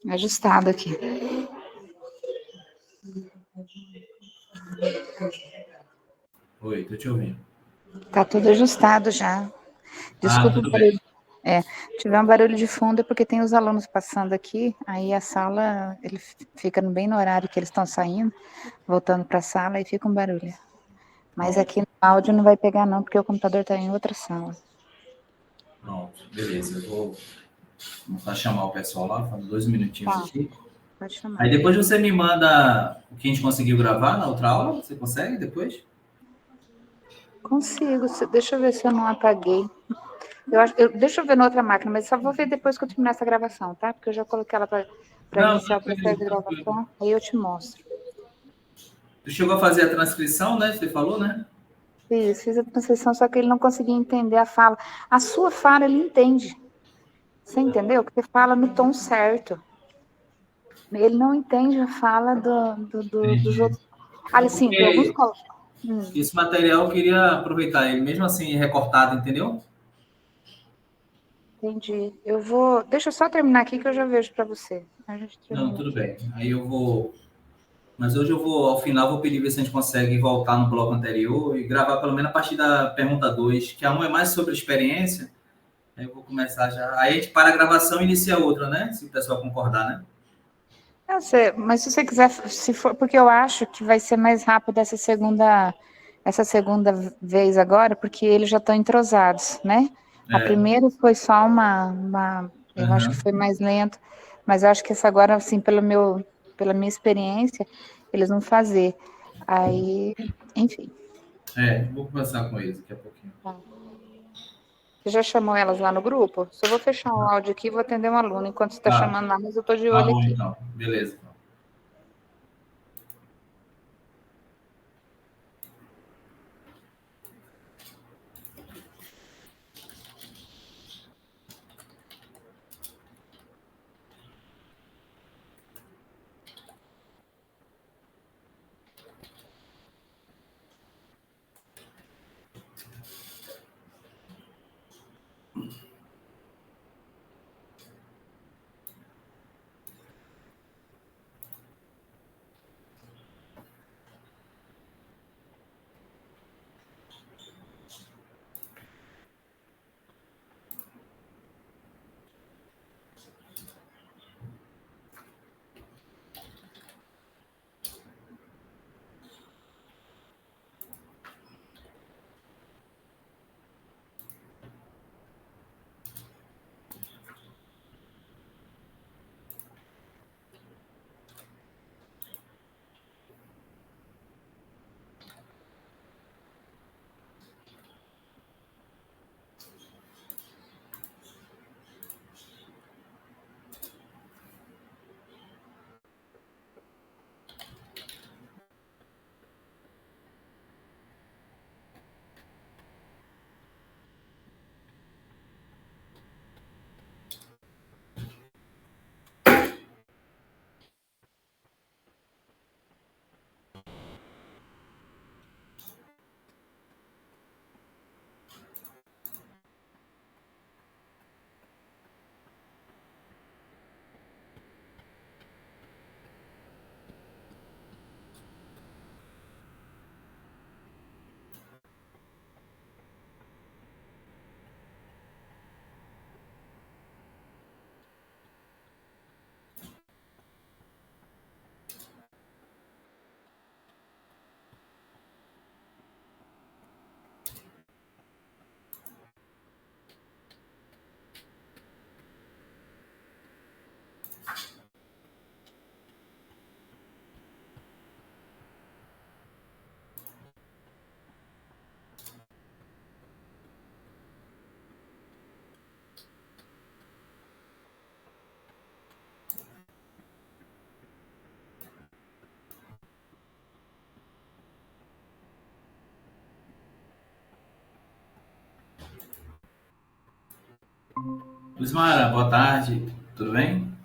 Ajustado aqui. Oi, tô te ouvindo. Tá tudo ajustado já. Desculpa o Tudo bem. barulho. Tiver um barulho de fundo é porque tem os alunos passando aqui, aí a sala, ele fica bem no horário que eles estão saindo, voltando para a sala e fica um barulho. Mas Pronto, aqui no áudio não vai pegar não, porque o computador está em outra sala. pronto. Beleza, eu vou começar a chamar o pessoal lá, falando 2 minutinhos Tá, aqui. pode chamar. Aí depois você me manda o que a gente conseguiu gravar na outra aula, você consegue depois? Consigo, deixa eu ver se eu não apaguei. Deixa eu ver na outra máquina, mas só vou ver depois que eu terminar essa gravação, tá? Porque eu já coloquei ela para Não, iniciar o processo tranquilo, de tranquilo. gravação, aí eu te mostro. Tu chegou a fazer a transcrição, né? Você falou, né? Fiz a transcrição, só que ele não conseguia entender a fala. A sua fala ele entende. Você entendeu? Que você fala no tom certo. Ele não entende a fala dos Entendi. outros. Assim, de alguns. Porque esse material eu queria aproveitar ele, mesmo assim recortado, entendeu? Entendi. Eu vou. Deixa eu só terminar aqui que eu já vejo para você. A gente Não, termina tudo aqui. bem. Aí eu vou. Mas hoje eu vou, ao final, vou pedir ver se a gente consegue voltar no bloco anterior e gravar pelo menos a partir da pergunta 2, que a 1 é mais sobre experiência. Aí eu vou começar já. Aí a gente para a gravação e inicia outra, né? Se o pessoal concordar, né? Mas se você quiser, se for, porque eu acho que vai ser mais rápido essa segunda vez agora, porque eles já estão entrosados, né? A É. primeira foi só eu acho que Aham. foi mais lento, mas eu acho que essa agora, assim, pela minha experiência, eles vão fazer. Aí, enfim. Vou conversar com eles daqui a pouquinho. Tá. Você já chamou elas lá no grupo? Só vou fechar o áudio aqui e vou atender um aluno enquanto você está Tá, chamando lá, mas eu estou de tá olho bom aqui. então. Beleza. Lismara, boa tarde. Tudo bem?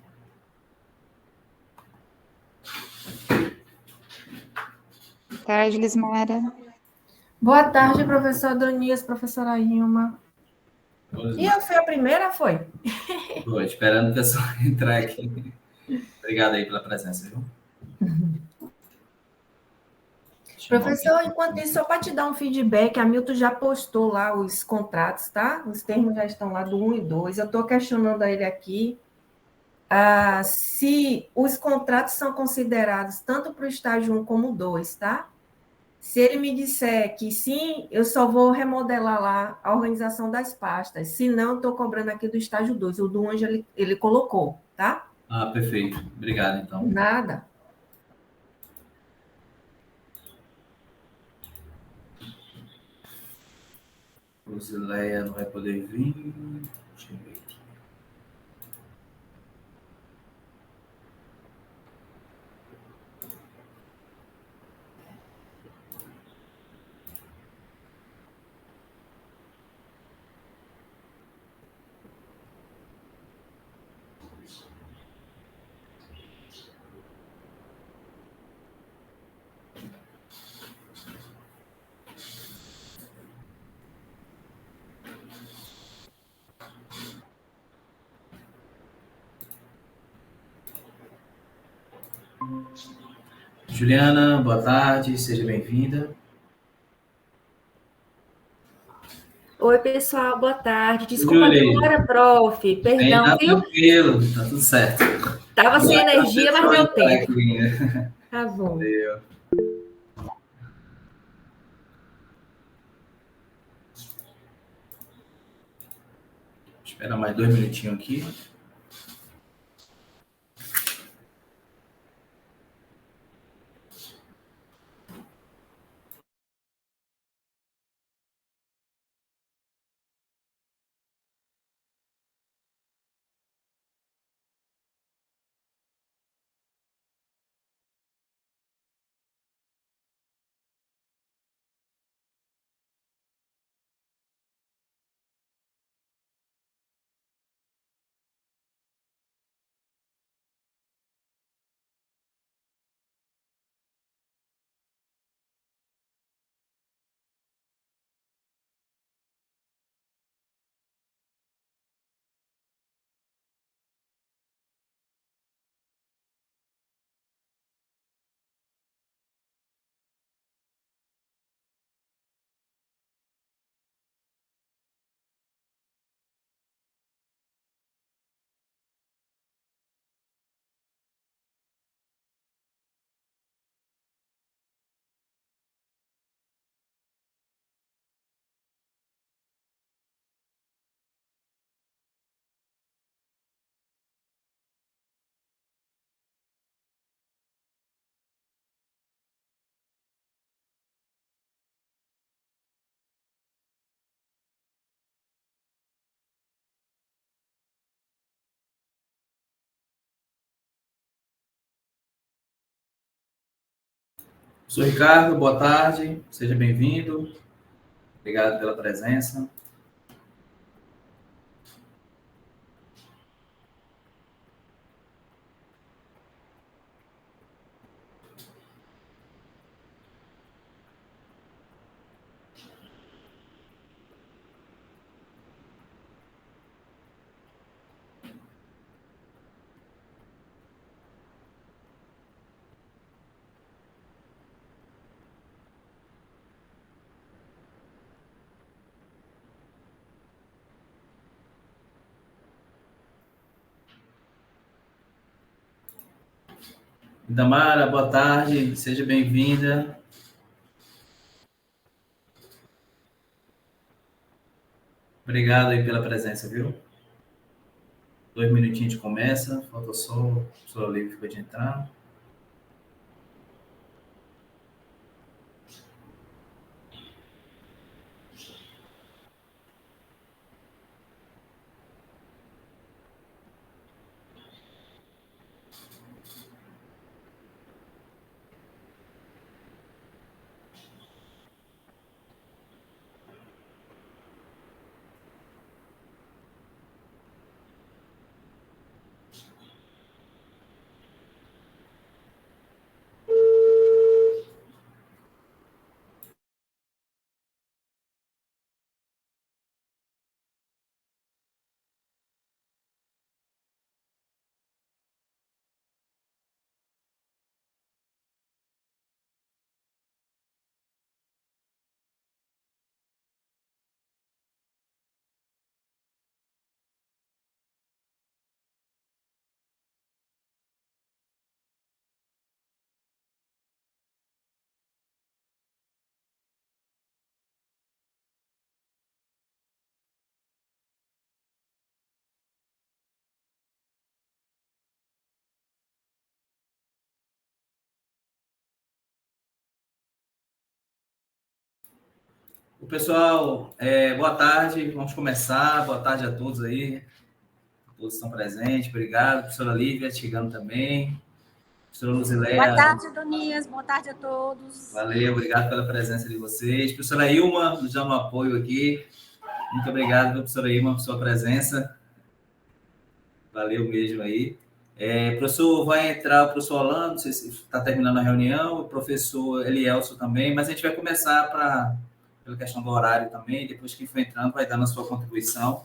Boa tarde, Lismara. Boa tarde, professor Adonias, professora Ilma. E eu fui a primeira, foi? Tô esperando o pessoal entrar aqui. Obrigado aí pela presença, viu? Professor, enquanto isso, só para te dar um feedback, a Milton já postou lá os contratos, tá? Os termos já estão lá do 1 e 2. Eu estou questionando a ele aqui se os contratos são considerados tanto para o estágio 1 como 2, tá? Se ele me disser que sim, eu só vou remodelar lá a organização das pastas. Se não, estou cobrando aqui do estágio 2. O do Ângelo ele colocou, tá? Ah, perfeito. Obrigado, então. Nada. Rosileia não vai poder vir. Deixa eu ver aqui. Juliana, boa tarde, seja bem-vinda. Oi, pessoal, boa tarde. Desculpa a Júlia, demora, prof. Perdão, tá viu? tranquilo, tá tudo certo. Tava sem energia, mas deu tempo. Aqui. Tá bom. Valeu. Espera mais 2 minutinhos aqui. Sou Ricardo, boa tarde, seja bem-vindo. Obrigado pela presença. Damara, boa tarde, seja bem-vinda. Obrigado aí pela presença, viu? 2 minutinhos de começa, falta só o professor Olívio de entrar. O pessoal, boa tarde, vamos começar. Boa tarde a todos aí. Todos estão presentes, obrigado. Professora Lívia, chegando também. Professora Luziléia. Boa tarde, Adonias. Boa tarde a todos. Valeu, obrigado pela presença de vocês. Professora Ilma, nos dando um apoio aqui. Muito obrigado, professora Ilma, por sua presença. Valeu mesmo aí. Professor, vai entrar o professor Orlando, não sei se está terminando a reunião, o professor Elielso também, mas a gente vai começar pela questão do horário também, depois que for entrando vai dando a sua contribuição.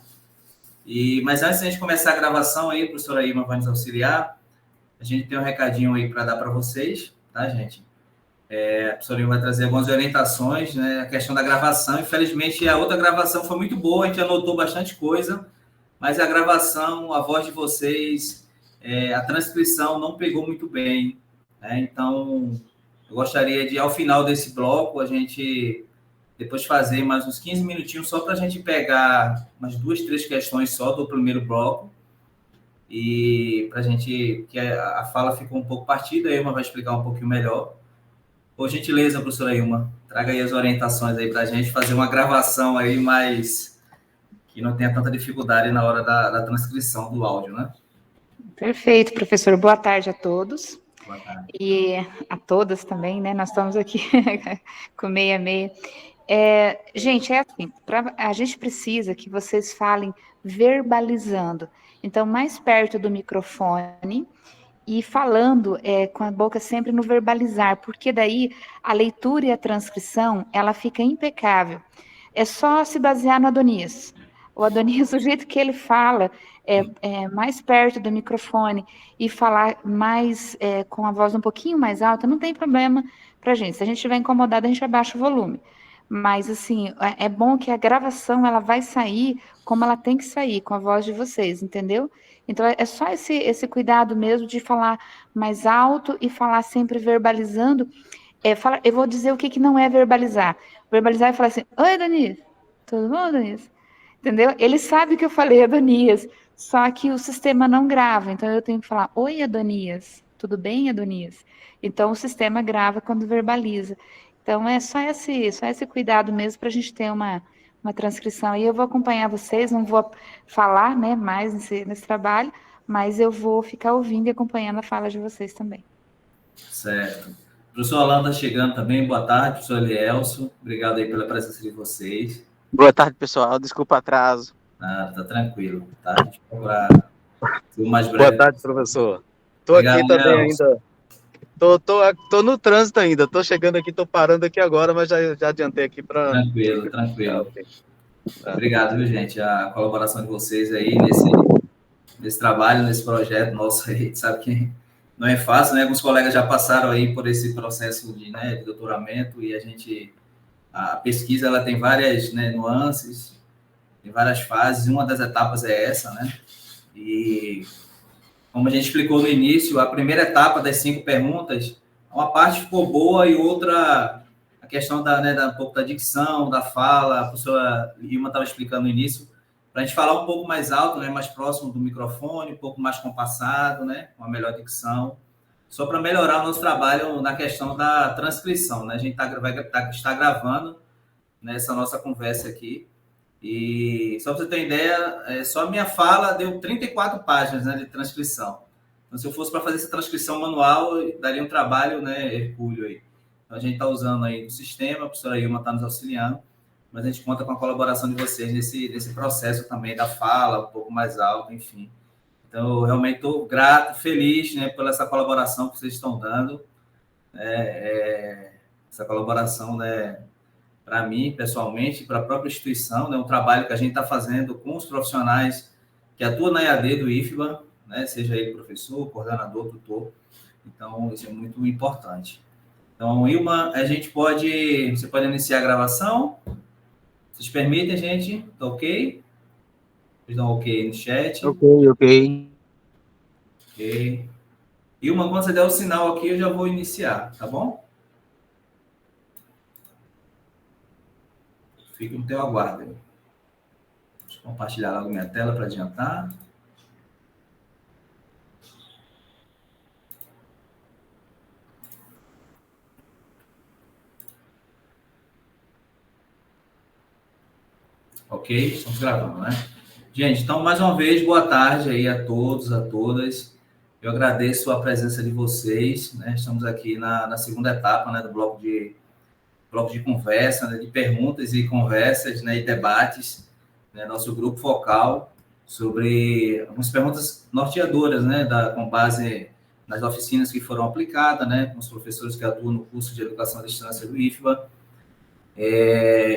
Mas antes de a gente começar a gravação aí, a professora Ilma vai nos auxiliar, a gente tem um recadinho aí para dar para vocês, tá, gente? A professora Ilma vai trazer algumas orientações, né, a questão da gravação. Infelizmente, a outra gravação foi muito boa, a gente anotou bastante coisa, mas a gravação, a voz de vocês, a transcrição não pegou muito bem, né? Então, eu gostaria de, ao final desse bloco, a gente depois fazer mais uns 15 minutinhos só para a gente pegar umas 2, 3 questões só do primeiro bloco e para a gente, que a fala ficou um pouco partida, a Ilma vai explicar um pouquinho melhor. Por gentileza, professora Ilma, traga aí as orientações aí para a gente fazer uma gravação aí mais que não tenha tanta dificuldade na hora da transcrição do áudio, né? Perfeito, professor. Boa tarde a todos. Boa tarde. E a todas também, né? Nós estamos aqui com meia. Gente, é assim, a gente precisa que vocês falem verbalizando. Então, mais perto do microfone e falando com a boca sempre no verbalizar, porque daí a leitura e a transcrição, ela fica impecável. É só se basear no Adonias. O Adonias, do jeito que ele fala, mais perto do microfone e falar mais com a voz um pouquinho mais alta, não tem problema para a gente. Se a gente estiver incomodado, a gente abaixa o volume. Mas, assim, é bom que a gravação ela vai sair como ela tem que sair, com a voz de vocês, entendeu? Então, é só esse cuidado mesmo de falar mais alto e falar sempre verbalizando. Eu vou dizer o que não é verbalizar. Verbalizar é falar assim, oi, Adonias, tudo bom, Adonias? Entendeu? Ele sabe que eu falei Adonias, só que o sistema não grava, então eu tenho que falar, oi, Adonias, tudo bem, Adonias? Então o sistema grava quando verbaliza. Então é só esse cuidado mesmo para a gente ter uma transcrição. E eu vou acompanhar vocês, não vou falar, né, mais nesse trabalho, mas eu vou ficar ouvindo e acompanhando a fala de vocês também. Certo. O professor Orlando está chegando também. Boa tarde, professor Elielso. Obrigado aí pela presença de vocês. Boa tarde, pessoal. Desculpa o atraso. Tá tranquilo, tá? A gente vai ser o mais breve. Boa tarde, professor. Estou aqui também ainda. Tô no trânsito ainda. Estou chegando aqui, estou parando aqui agora, mas já adiantei aqui para... Tranquilo. Obrigado, viu, gente? A colaboração de vocês aí nesse trabalho, nesse projeto nosso aí, sabe que não é fácil, né? Alguns colegas já passaram aí por esse processo de doutoramento e a pesquisa ela tem várias, né, nuances, tem várias fases, e uma das etapas é essa, né? E como a gente explicou no início, a primeira etapa das 5 perguntas, uma parte ficou boa e outra, a questão um pouco da dicção, da fala, a professora Ilma estava explicando no início, para a gente falar um pouco mais alto, né, mais próximo do microfone, um pouco mais compassado, né, uma melhor dicção, só para melhorar o nosso trabalho na questão da transcrição, né? A gente está gravando, né, essa nossa conversa aqui. E só para você ter ideia, só a minha fala deu 34 páginas, né, de transcrição. Então, se eu fosse para fazer essa transcrição manual, daria um trabalho, né, hercúleo aí. Então, a gente está usando aí o sistema, a professora Ilma está nos auxiliando, mas a gente conta com a colaboração de vocês nesse processo também da fala, um pouco mais alto, enfim. Então, eu realmente estou grato, feliz, né, pela essa colaboração que vocês estão dando. Essa colaboração, né, para mim, pessoalmente, para a própria instituição, né, um trabalho que a gente está fazendo com os profissionais que atuam na EAD do IFBA, né, seja ele professor, coordenador, tutor. Então, isso é muito importante. Então, Ilma, você pode iniciar a gravação? Vocês permitem, gente? Tá ok? Vocês dão ok no chat? Ok. Ilma, quando você der o sinal aqui, eu já vou iniciar, tá bom? Fico no teu aguardo. Deixa eu compartilhar logo minha tela para adiantar. Ok? Estamos gravando, né? Gente, então, mais uma vez, boa tarde aí a todos, a todas. Eu agradeço a presença de vocês, né? Estamos aqui na segunda etapa, né, do bloco de conversa, né, de perguntas e conversas, né, e debates, né, nosso grupo focal sobre algumas perguntas norteadoras, né, com base nas oficinas que foram aplicadas, né, com os professores que atuam no curso de Educação à Distância do IFBA.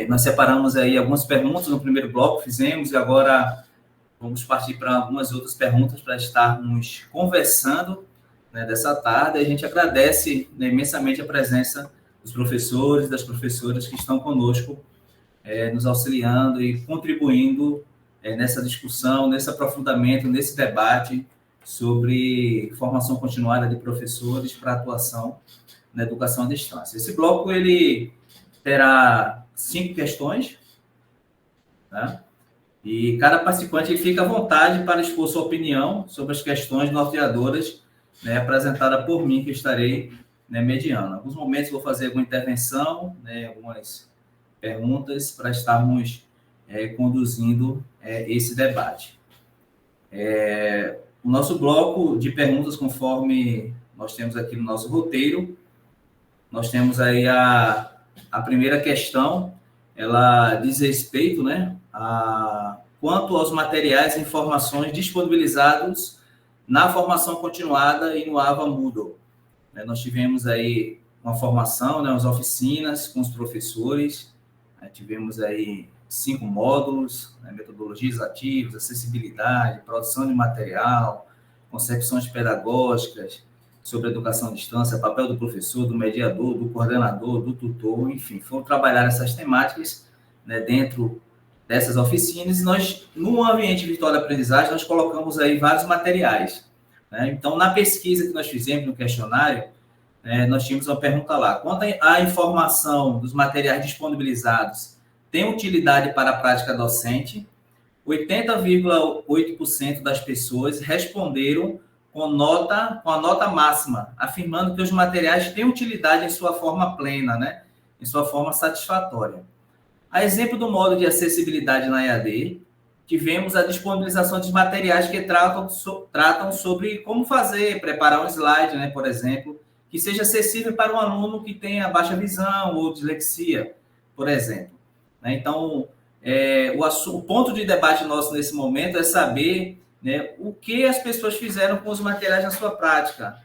Nós separamos aí algumas perguntas no primeiro bloco, fizemos, e agora vamos partir para algumas outras perguntas para estarmos conversando, né, dessa tarde. A gente agradece, né, imensamente a presença dos professores, das professoras que estão conosco, nos auxiliando e contribuindo nessa discussão, nesse aprofundamento, nesse debate sobre formação continuada de professores para atuação na educação à distância. Esse bloco ele terá 5 questões, né? E cada participante fica à vontade para expor sua opinião sobre as questões norteadoras, né, apresentadas por mim, que estarei, né, mediando. Em alguns momentos vou fazer alguma intervenção, né, algumas perguntas para estarmos conduzindo esse debate. O nosso bloco de perguntas, conforme nós temos aqui no nosso roteiro, nós temos aí a primeira questão, ela diz respeito, né, quanto aos materiais e informações disponibilizados na formação continuada e no AVA Moodle. Nós tivemos aí uma formação, né, as oficinas com os professores, tivemos aí 5 módulos, né, metodologias ativas, acessibilidade, produção de material, concepções pedagógicas sobre educação à distância, papel do professor, do mediador, do coordenador, do tutor, enfim, foram trabalhar essas temáticas, né, dentro dessas oficinas, e nós, no ambiente virtual de aprendizagem, nós colocamos aí vários materiais, né? Então, na pesquisa que nós fizemos no questionário, nós tínhamos uma pergunta lá: quanto à informação dos materiais disponibilizados tem utilidade para a prática docente? 80,8% das pessoas responderam com a nota máxima, afirmando que os materiais têm utilidade em sua forma plena, né? Em sua forma satisfatória. A exemplo do modo de acessibilidade na EAD, tivemos a disponibilização de materiais que tratam sobre como preparar um slide, né, por exemplo, que seja acessível para um aluno que tenha baixa visão ou dislexia, por exemplo. Então, o ponto de debate nosso nesse momento é saber, né, o que as pessoas fizeram com os materiais na sua prática.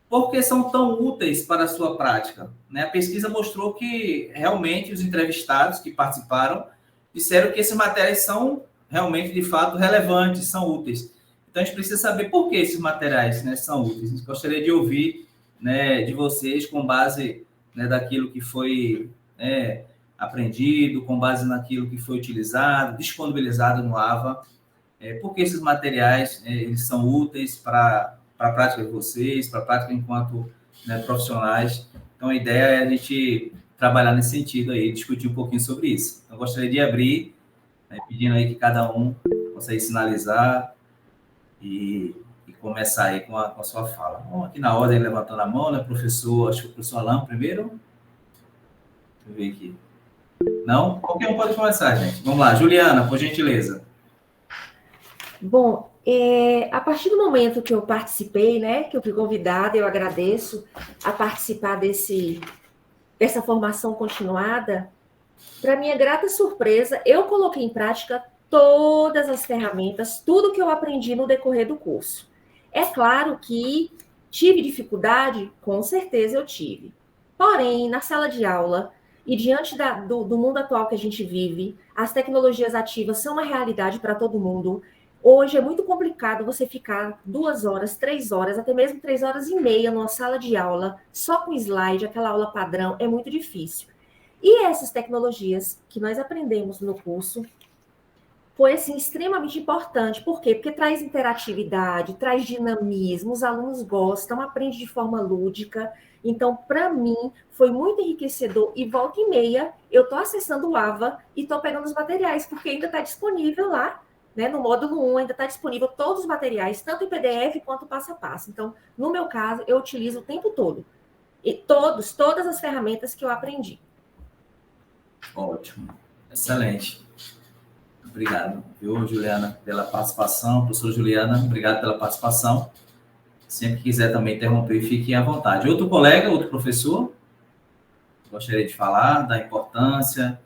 Por que são tão úteis para a sua prática? A pesquisa mostrou que, realmente, os entrevistados que participaram disseram que esses materiais são, realmente, de fato, relevantes, são úteis. Então, a gente precisa saber por que esses materiais, né, são úteis. A gente gostaria de ouvir, né, de vocês, com base, né, daquilo que foi aprendido, com base naquilo que foi utilizado, disponibilizado no AVA, por que esses materiais eles são úteis para a prática de vocês, para a prática enquanto, né, profissionais. Então, a ideia é a gente trabalhar nesse sentido aí, discutir um pouquinho sobre isso. Então, gostaria de abrir, né, pedindo aí que cada um possa aí sinalizar e começar aí com a sua fala. Bom, aqui na ordem, levantando a mão, né, professor, acho que o professor Alain primeiro. Deixa eu ver aqui. Não? Qualquer um pode começar, gente. Vamos lá, Juliana, por gentileza. Bom, a partir do momento que eu participei, né, que eu fui convidada, eu agradeço a participar dessa formação continuada. Para minha grata surpresa, eu coloquei em prática todas as ferramentas, tudo que eu aprendi no decorrer do curso. É claro que tive dificuldade, com certeza eu tive. Porém, na sala de aula e diante do mundo atual que a gente vive, as tecnologias ativas são uma realidade para todo mundo. Hoje é muito complicado você ficar 2 horas, 3 horas, até mesmo 3 horas e meia numa sala de aula, só com slide, aquela aula padrão, é muito difícil. E essas tecnologias que nós aprendemos no curso foi, assim, extremamente importante. Por quê? Porque traz interatividade, traz dinamismo, os alunos gostam, aprendem de forma lúdica. Então, para mim, foi muito enriquecedor. E volta e meia, eu estou acessando o AVA e estou pegando os materiais, porque ainda está disponível lá, né, no módulo 1, ainda está disponível todos os materiais, tanto em PDF quanto passo a passo. Então, no meu caso, eu utilizo o tempo todo. E todas as ferramentas que eu aprendi. Ótimo. Excelente. Obrigado, viu, Juliana, pela participação. Professora Juliana, obrigado pela participação. Sempre que quiser também interromper, fiquem à vontade. Outro colega, outro professor, gostaria de falar da importância,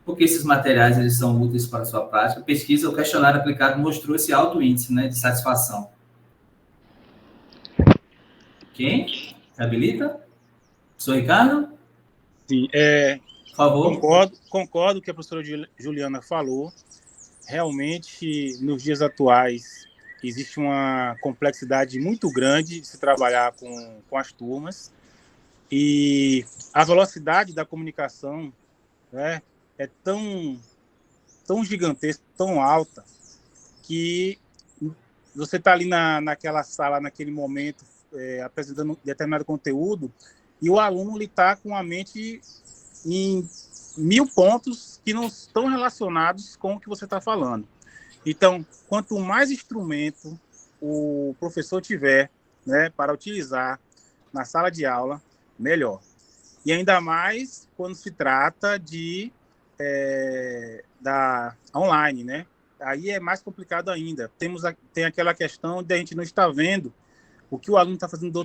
porque esses materiais eles são úteis para a sua prática. Pesquisa, o questionário aplicado mostrou esse alto índice, né, de satisfação. Quem? Se habilita? Professor Ricardo? Sim, por favor. Concordo com o que a professora Juliana falou. Realmente, nos dias atuais, existe uma complexidade muito grande de se trabalhar com as turmas, e a velocidade da comunicação, né, é tão gigantesca, tão alta, que você está ali naquela sala, naquele momento, apresentando determinado conteúdo, e o aluno está com a mente em 1000 pontos que não estão relacionados com o que você está falando. Então, quanto mais instrumento o professor tiver, né, para utilizar na sala de aula, melhor. E ainda mais quando se trata da online, né? Aí é mais complicado ainda. Tem aquela questão de a gente não estar vendo o que o aluno está fazendo do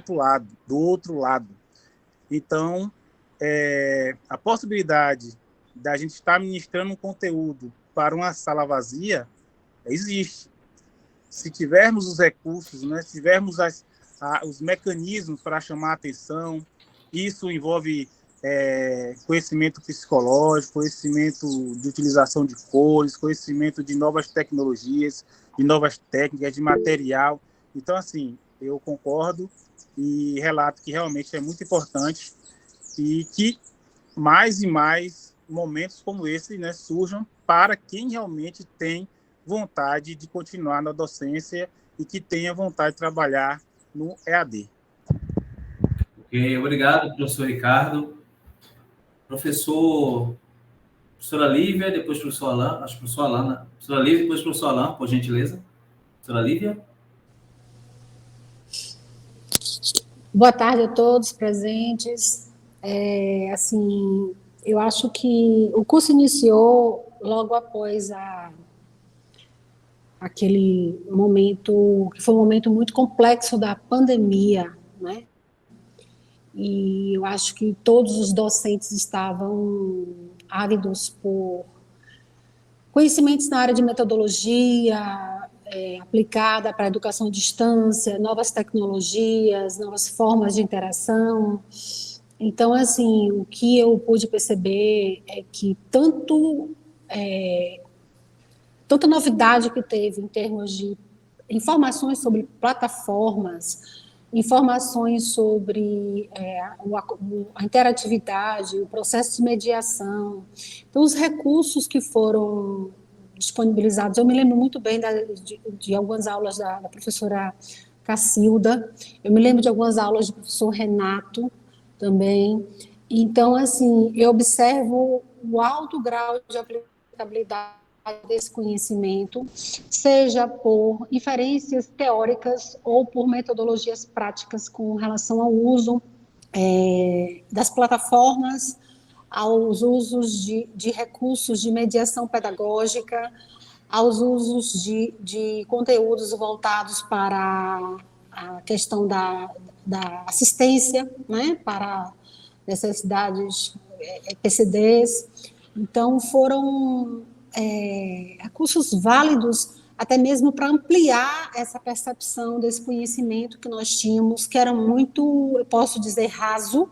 outro lado. Então, a possibilidade da gente estar ministrando um conteúdo para uma sala vazia existe. Se tivermos os recursos, né, se tivermos os mecanismos para chamar a atenção, isso envolve conhecimento psicológico, conhecimento de utilização de cores, conhecimento de novas tecnologias, de novas técnicas, de material. Então, assim, eu concordo e relato que realmente é muito importante e que mais e mais momentos como esse, né, surjam para quem realmente tem vontade de continuar na docência e que tenha vontade de trabalhar no EAD. Ok, obrigado, professor Ricardo. Professora Lívia, depois professor Alain, acho que professor Alain, né? Professora Lívia, depois professor Alain, por gentileza. Professora Lívia. Boa tarde a todos presentes. Eu acho que o curso iniciou logo após aquele momento, que foi um momento muito complexo da pandemia, né? E eu acho que todos os docentes estavam ávidos por conhecimentos na área de metodologia aplicada para a educação à distância, novas tecnologias, novas formas de interação. Então, assim, o que eu pude perceber é que tanta novidade que teve em termos de informações sobre plataformas, informações sobre a interatividade, o processo de mediação. Então, os recursos que foram disponibilizados, eu me lembro muito bem de algumas aulas da professora Cacilda, eu me lembro de algumas aulas do professor Renato também. Então, assim, eu observo o alto grau de aplicabilidade desse conhecimento, seja por inferências teóricas ou por metodologias práticas com relação ao uso das plataformas, aos usos de recursos de mediação pedagógica, aos usos de conteúdos voltados para a questão da assistência, né, para necessidades PCDs. Então, foram recursos válidos até mesmo para ampliar essa percepção desse conhecimento que nós tínhamos, que era muito, eu posso dizer, raso,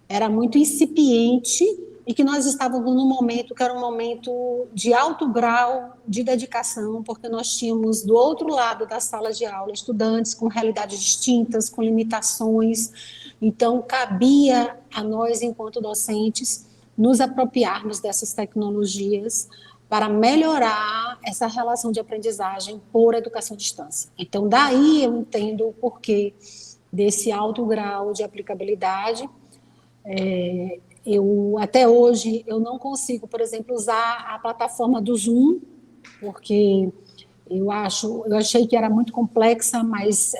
era muito incipiente, e que nós estávamos num momento que era um momento de alto grau de dedicação, porque nós tínhamos do outro lado da sala de aula estudantes com realidades distintas, com limitações. Então, cabia a nós, enquanto docentes, nos apropriarmos dessas tecnologias para melhorar essa relação de aprendizagem por educação à distância. Então, daí eu entendo o porquê desse alto grau de aplicabilidade. Até hoje, eu não consigo, por exemplo, usar a plataforma do Zoom, porque eu achei que era muito complexa, mas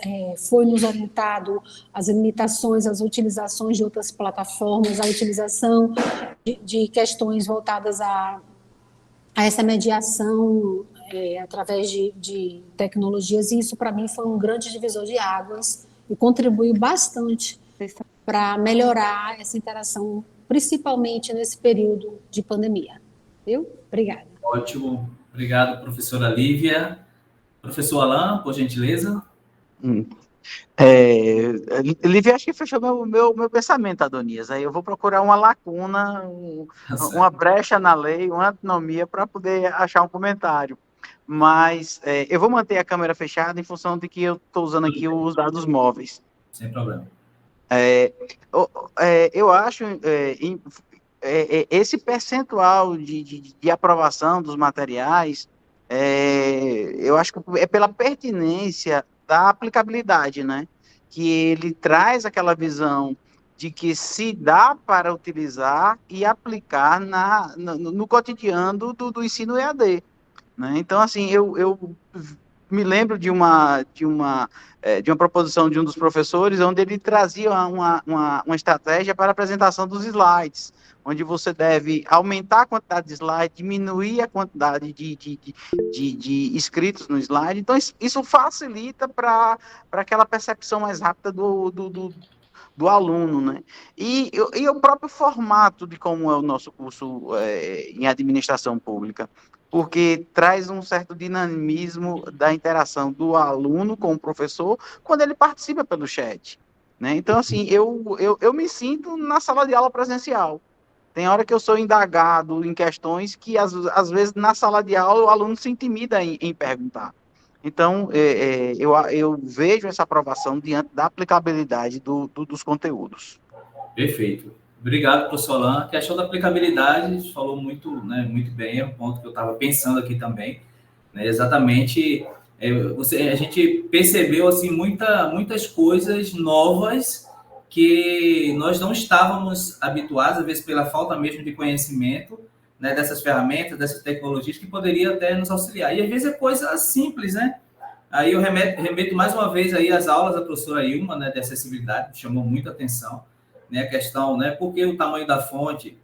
foi nos orientado as limitações, as utilizações de outras plataformas, a utilização de questões voltadas a essa mediação através de tecnologias, e isso, para mim, foi um grande divisor de águas e contribuiu bastante para melhorar essa interação, principalmente nesse período de pandemia. Viu? Obrigada. Ótimo. Obrigado, professora Lívia. Professor Alain, por gentileza. Lívia, acho que fechou meu pensamento, Adonias. Aí eu vou procurar uma lacuna, uma brecha na lei, uma antinomia para poder achar um comentário. Mas eu vou manter a câmera fechada em função de que eu estou usando aqui os dados móveis. Sem problema. Eu acho esse percentual de aprovação dos materiais, eu acho que é pela pertinência da aplicabilidade, né? Que ele traz aquela visão de que se dá para utilizar e aplicar no cotidiano do ensino EAD. Né? Então, assim, eu me lembro de uma proposição de um dos professores, onde ele trazia uma estratégia para a apresentação dos slides, onde você deve aumentar a quantidade de slides, diminuir a quantidade de escritos no slide. Então, isso facilita para aquela percepção mais rápida do aluno, né? E o próprio formato de como é o nosso curso em administração pública, porque traz um certo dinamismo da interação do aluno com o professor quando ele participa pelo chat, né? Então, assim, eu me sinto na sala de aula presencial. Tem hora que eu sou indagado em questões que, às vezes, na sala de aula, o aluno se intimida em perguntar. Então, eu vejo essa aprovação diante da aplicabilidade dos conteúdos. Perfeito. Obrigado, professor Alain. A questão da aplicabilidade, falou muito, né, muito bem, é um ponto que eu estava pensando aqui também. Né, exatamente, a gente percebeu assim, muitas coisas novas que nós não estávamos habituados, às vezes pela falta mesmo de conhecimento, né, dessas ferramentas, dessas tecnologias, que poderia até nos auxiliar. E às vezes é coisa simples, né? Aí eu remeto mais uma vez aí às aulas da professora Ilma, né, de acessibilidade, que chamou muita atenção, né, a questão, né, por que o tamanho da fonte,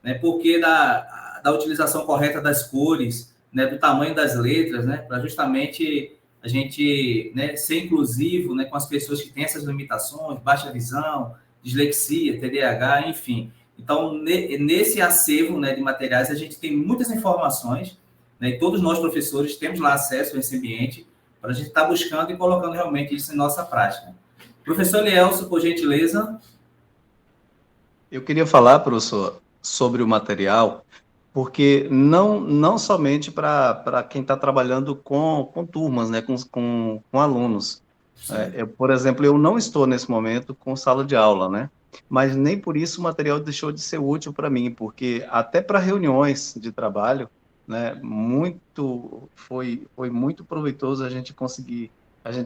né, por que da utilização correta das cores, né, do tamanho das letras, né, para justamente a gente, né, ser inclusivo, né, com as pessoas que têm essas limitações, baixa visão, dislexia, TDAH, enfim. Então, nesse acervo, né, de materiais, a gente tem muitas informações, né, e todos nós, professores, temos lá acesso a esse ambiente para a gente estar buscando e colocando realmente isso em nossa prática. Professor Elielso, por gentileza. Eu queria falar, professor, sobre o material, porque não somente para quem está trabalhando com turmas, né, com alunos. Por exemplo, eu não estou nesse momento com sala de aula, né? Mas nem por isso o material deixou de ser útil para mim, porque até para reuniões de trabalho, né, foi muito proveitoso a gente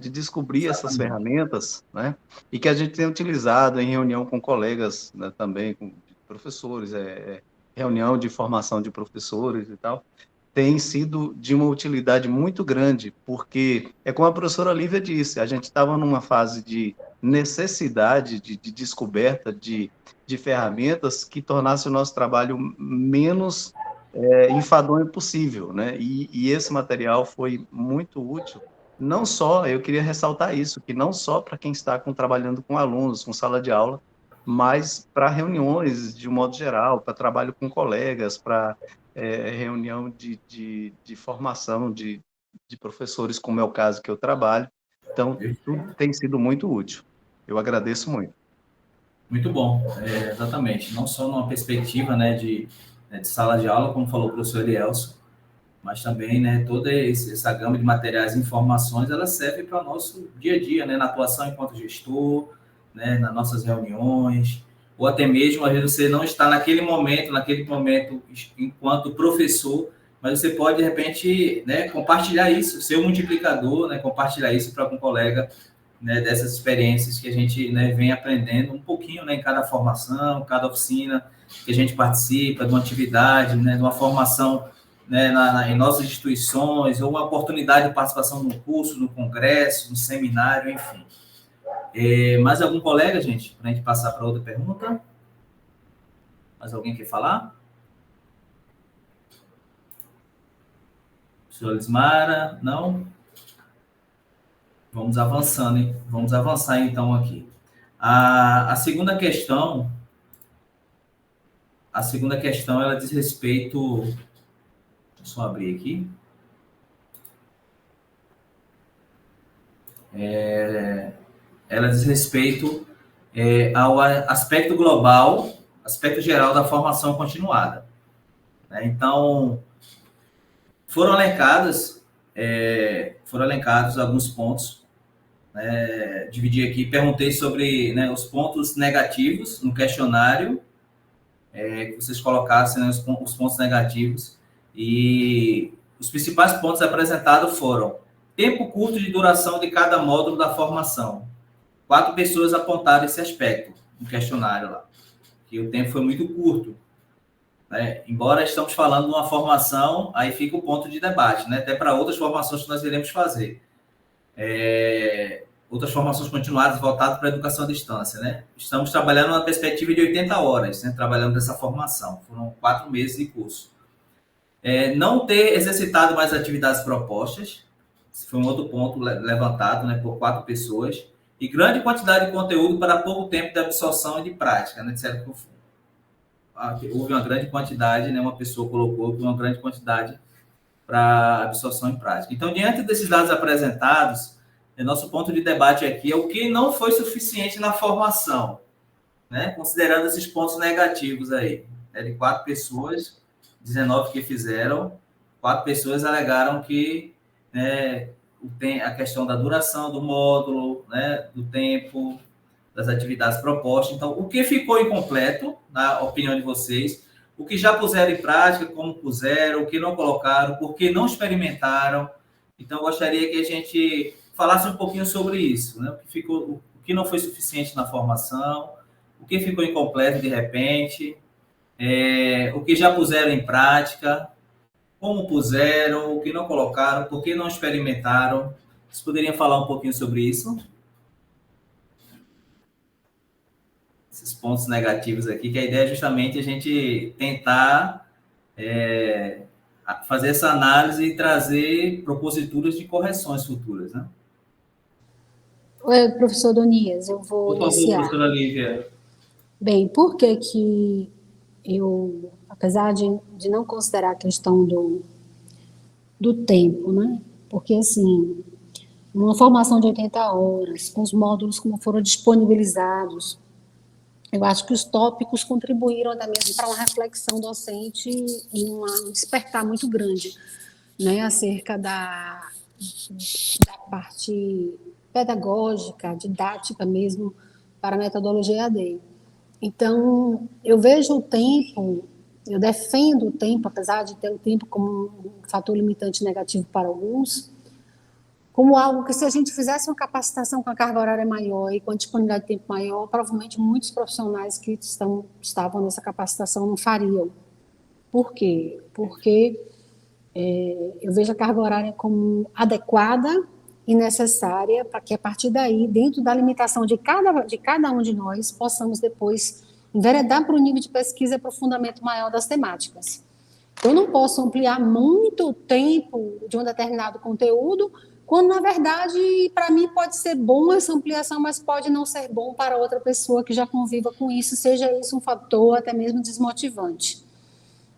descobrir essas ferramentas, né, e que a gente tem utilizado em reunião com colegas, né, também, com professores, reunião de formação de professores e tal, tem sido de uma utilidade muito grande, porque é como a professora Lívia disse, a gente estava numa fase de necessidade de descoberta de ferramentas que tornasse o nosso trabalho menos enfadonho possível, né? E esse material foi muito útil. Não só, eu queria ressaltar isso, que não só para quem está trabalhando com alunos, com sala de aula, mas para reuniões de um modo geral, para trabalho com colegas, para reunião de formação de professores, como é o caso que eu trabalho. Então, tudo tem sido muito útil. Eu agradeço muito. Muito bom, exatamente. Não só numa perspectiva, né, de sala de aula, como falou o professor Elielso, mas também, né, toda essa gama de materiais e informações, ela serve para o nosso dia a dia, né, na atuação enquanto gestor, né, nas nossas reuniões, ou até mesmo, às vezes, você não está naquele momento enquanto professor, mas você pode, de repente, né, compartilhar isso, ser um multiplicador, né, compartilhar isso para algum colega, né, dessas experiências que a gente, né, vem aprendendo um pouquinho, né, em cada formação, cada oficina que a gente participa, de uma atividade, né, de uma formação, né, em nossas instituições, ou uma oportunidade de participação num curso, no congresso, no seminário, enfim. Mais algum colega, gente, para a gente passar para outra pergunta? Mais alguém quer falar? Professora Lismara, não? Vamos avançando, hein? Vamos avançar então aqui. A segunda questão, ela diz respeito, deixa eu só abrir aqui. Ela diz respeito ao aspecto global, aspecto geral da formação continuada. Então, foram elencados alguns pontos. Dividi aqui, perguntei sobre, né, os pontos negativos no questionário, que vocês colocassem, né, os pontos negativos, e os principais pontos apresentados foram tempo curto de duração de cada módulo da formação. 4 pessoas apontaram esse aspecto no questionário lá, que o tempo foi muito curto. Embora estamos falando de uma formação, aí fica o ponto de debate, né, até para outras formações que nós iremos fazer. Outras formações continuadas voltadas para a educação à distância, né? Estamos trabalhando numa perspectiva de 80 horas, né, trabalhando nessa formação. Foram 4 meses de curso. Não ter exercitado mais atividades propostas, esse foi um outro ponto levantado, né, por 4 pessoas. E grande quantidade de conteúdo para pouco tempo de absorção e de prática, né? Disseram que houve uma grande quantidade, né? Uma pessoa colocou que uma grande quantidade para absorção e prática. Então, diante desses dados apresentados, nosso ponto de debate aqui é o que não foi suficiente na formação, né? Considerando esses pontos negativos aí. De 4 pessoas, 19 que fizeram, 4 pessoas alegaram que, né, a questão da duração do módulo, né, do tempo, das atividades propostas. Então, o que ficou incompleto, na opinião de vocês, o que já puseram em prática, como puseram, o que não colocaram, por que não experimentaram. Então, eu gostaria que a gente falasse um pouquinho sobre isso, né? O que não foi suficiente na formação, o que ficou incompleto de repente, o que já puseram em prática, como puseram, o que não colocaram, por que não experimentaram. Vocês poderiam falar um pouquinho sobre isso? Esses pontos negativos aqui, que a ideia é justamente a gente tentar fazer essa análise e trazer proposituras de correções futuras, né? Oi, professor Donias, eu vou Por favor, iniciar. professora Lívia. Bem, por que eu, apesar de não considerar a questão do tempo, né? Porque, assim, uma formação de 80 horas, com os módulos como foram disponibilizados, eu acho que os tópicos contribuíram até mesmo para uma reflexão docente e um despertar muito grande, né, acerca da parte pedagógica, didática mesmo, para a metodologia EAD. Então, eu vejo o tempo, eu defendo o tempo, apesar de ter o tempo como um fator limitante negativo para alguns, como algo que, se a gente fizesse uma capacitação com a carga horária maior e com a disponibilidade de tempo maior, provavelmente muitos profissionais que estavam nessa capacitação não fariam. Por quê? Porque eu vejo a carga horária como adequada e necessária para que, a partir daí, dentro da limitação de cada um de nós, possamos depois enveredar para o nível de pesquisa e aprofundamento maior das temáticas. Eu não posso ampliar muito o tempo de um determinado conteúdo, quando, na verdade, para mim pode ser bom essa ampliação, mas pode não ser bom para outra pessoa que já conviva com isso, seja isso um fator até mesmo desmotivante.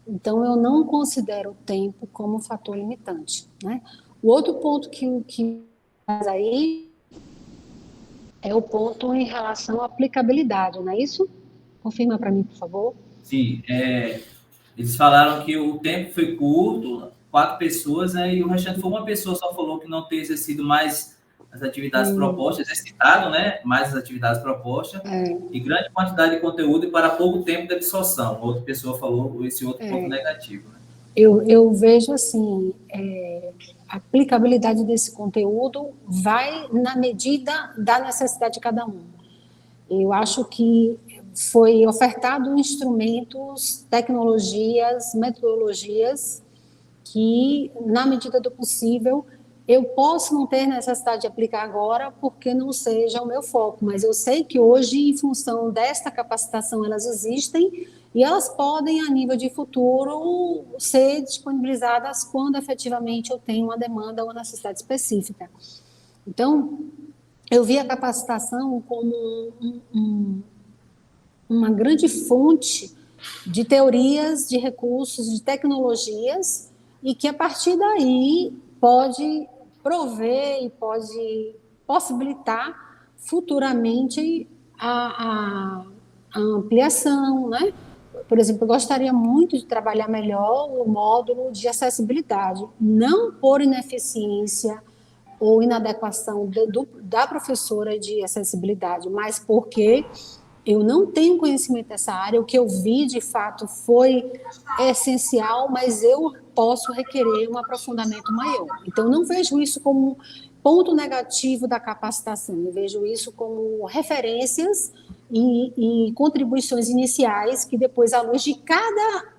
Então, eu não considero o tempo como um fator limitante, né? O outro ponto que faz aí é o ponto em relação à aplicabilidade, não é isso? Confirma para mim, por favor. Sim, eles falaram que o tempo foi curto, 4 pessoas, né, e o restante foi uma pessoa, só falou que não ter exercido mais as atividades propostas, exercitado, né, mais as atividades propostas, e grande quantidade de conteúdo e para pouco tempo de absorção. Outra pessoa falou esse outro ponto negativo, né? Eu vejo assim, a aplicabilidade desse conteúdo vai na medida da necessidade de cada um. Eu acho que foi ofertado instrumentos, tecnologias, metodologias que, na medida do possível, eu posso não ter necessidade de aplicar agora porque não seja o meu foco, mas eu sei que hoje, em função desta capacitação, elas existem e elas podem, a nível de futuro, ser disponibilizadas quando efetivamente eu tenho uma demanda ou uma necessidade específica. Então, eu vi a capacitação como uma grande fonte de teorias, de recursos, de tecnologias, e que a partir daí pode prover e pode possibilitar futuramente a ampliação, né? Por exemplo, eu gostaria muito de trabalhar melhor o módulo de acessibilidade, não por ineficiência ou inadequação da professora de acessibilidade, mas porque eu não tenho conhecimento dessa área, o que eu vi, de fato, foi essencial, mas eu posso requerer um aprofundamento maior. Então, não vejo isso como ponto negativo da capacitação, eu vejo isso como referências e contribuições iniciais que depois, à luz de cada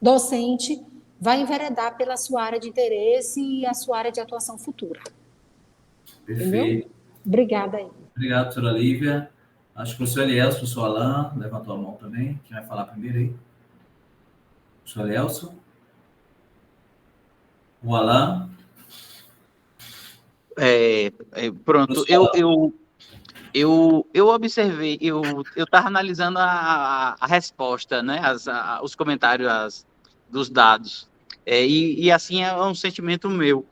docente, vai enveredar pela sua área de interesse e a sua área de atuação futura. Perfeito. Entendeu? Obrigada aí. Obrigado, doutora Lívia. Acho que o professor Elielso, o professor Alain, levantou a mão também. Quem vai falar primeiro aí? Professor Elielso? O Alain? Pronto, eu observei, eu estava analisando a resposta, né, os comentários dos dados, e assim é um sentimento meu.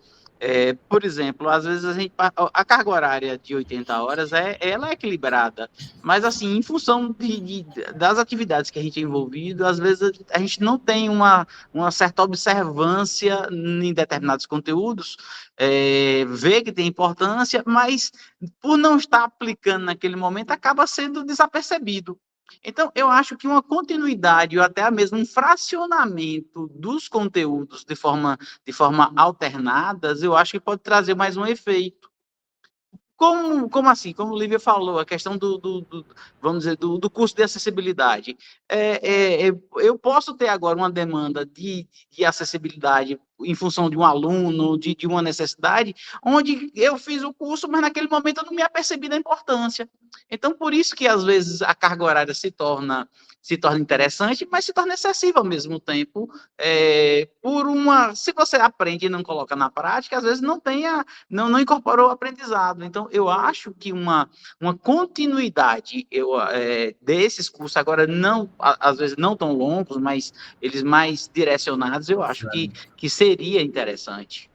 Por exemplo, às vezes a carga horária de 80 horas ela é equilibrada, mas assim, em função das atividades que a gente é envolvido, às vezes a gente não tem uma certa observância em determinados conteúdos, vê que tem importância, mas por não estar aplicando naquele momento, acaba sendo desapercebido. Então, eu acho que uma continuidade ou até mesmo um fracionamento dos conteúdos de forma alternadas, eu acho que pode trazer mais um efeito. Como assim? Como o Lívia falou, a questão vamos dizer, do curso de acessibilidade. Eu posso ter agora uma demanda de acessibilidade em função de um aluno, de uma necessidade, onde eu fiz o curso, mas naquele momento eu não me apercebi da importância. Então, por isso que, às vezes, a carga horária se torna interessante, mas se torna excessiva ao mesmo tempo, se você aprende e não coloca na prática, às vezes não incorporou o aprendizado. Então, eu acho que uma continuidade desses cursos, agora às vezes não tão longos, mas eles mais direcionados, eu acho que seria interessante.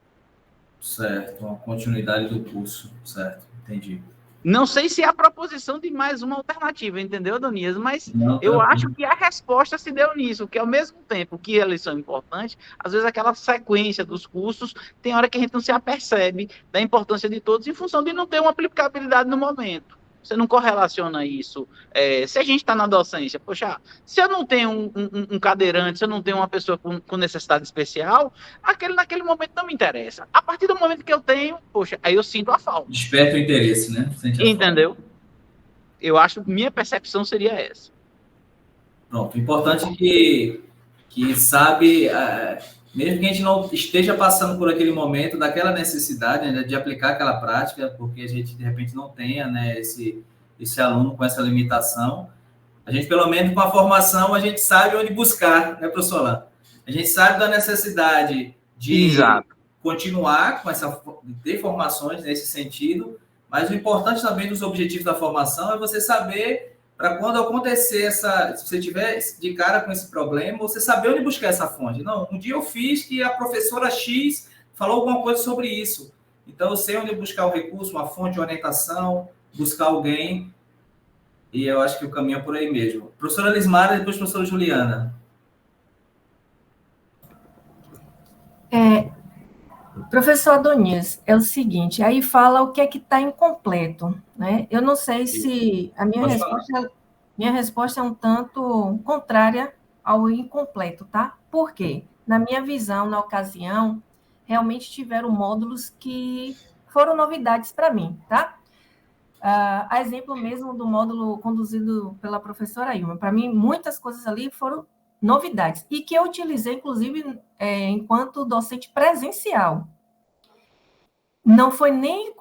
Certo, uma continuidade do curso, certo, entendi. Não sei se é a proposição de mais uma alternativa, entendeu, Adonias? Mas eu acho que a resposta se deu nisso, que ao mesmo tempo que eles são importantes, às vezes aquela sequência dos cursos, tem hora que a gente não se apercebe da importância de todos em função de não ter uma aplicabilidade no momento. Você não correlaciona isso. Se a gente está na docência, poxa, se eu não tenho um cadeirante, se eu não tenho uma pessoa com necessidade especial, naquele momento não me interessa. A partir do momento que eu tenho, poxa, aí eu sinto a falta. Desperta o interesse, né? Entendeu? Eu acho que minha percepção seria essa. Pronto. Importante que sabe, mesmo que a gente não esteja passando por aquele momento, daquela necessidade, né, de aplicar aquela prática, porque a gente, de repente, não tenha, né, esse aluno com essa limitação, a gente, pelo menos, com a formação, a gente sabe onde buscar, né, professor Alain? A gente sabe da necessidade de continuar com ter formações nesse sentido, mas o importante também dos objetivos da formação é você saber, para quando acontecer se você tiver de cara com esse problema, você saber onde buscar essa fonte. Não, um dia eu fiz que a professora X falou alguma coisa sobre isso. Então, eu sei onde buscar o recurso, uma fonte, uma orientação, buscar alguém, e eu acho que o caminho é por aí mesmo. Professora Lismara, depois professora Juliana. Professor Adonias, é o seguinte, aí fala o que é que está incompleto, né? Eu não sei se a minha resposta é um tanto contrária ao incompleto, tá? Por quê? Na minha visão, na ocasião, realmente tiveram módulos que foram novidades para mim, tá? A exemplo mesmo do módulo conduzido pela professora Ilma. Para mim, muitas coisas ali foram novidades, e que eu utilizei, inclusive, enquanto docente presencial. Não foi nem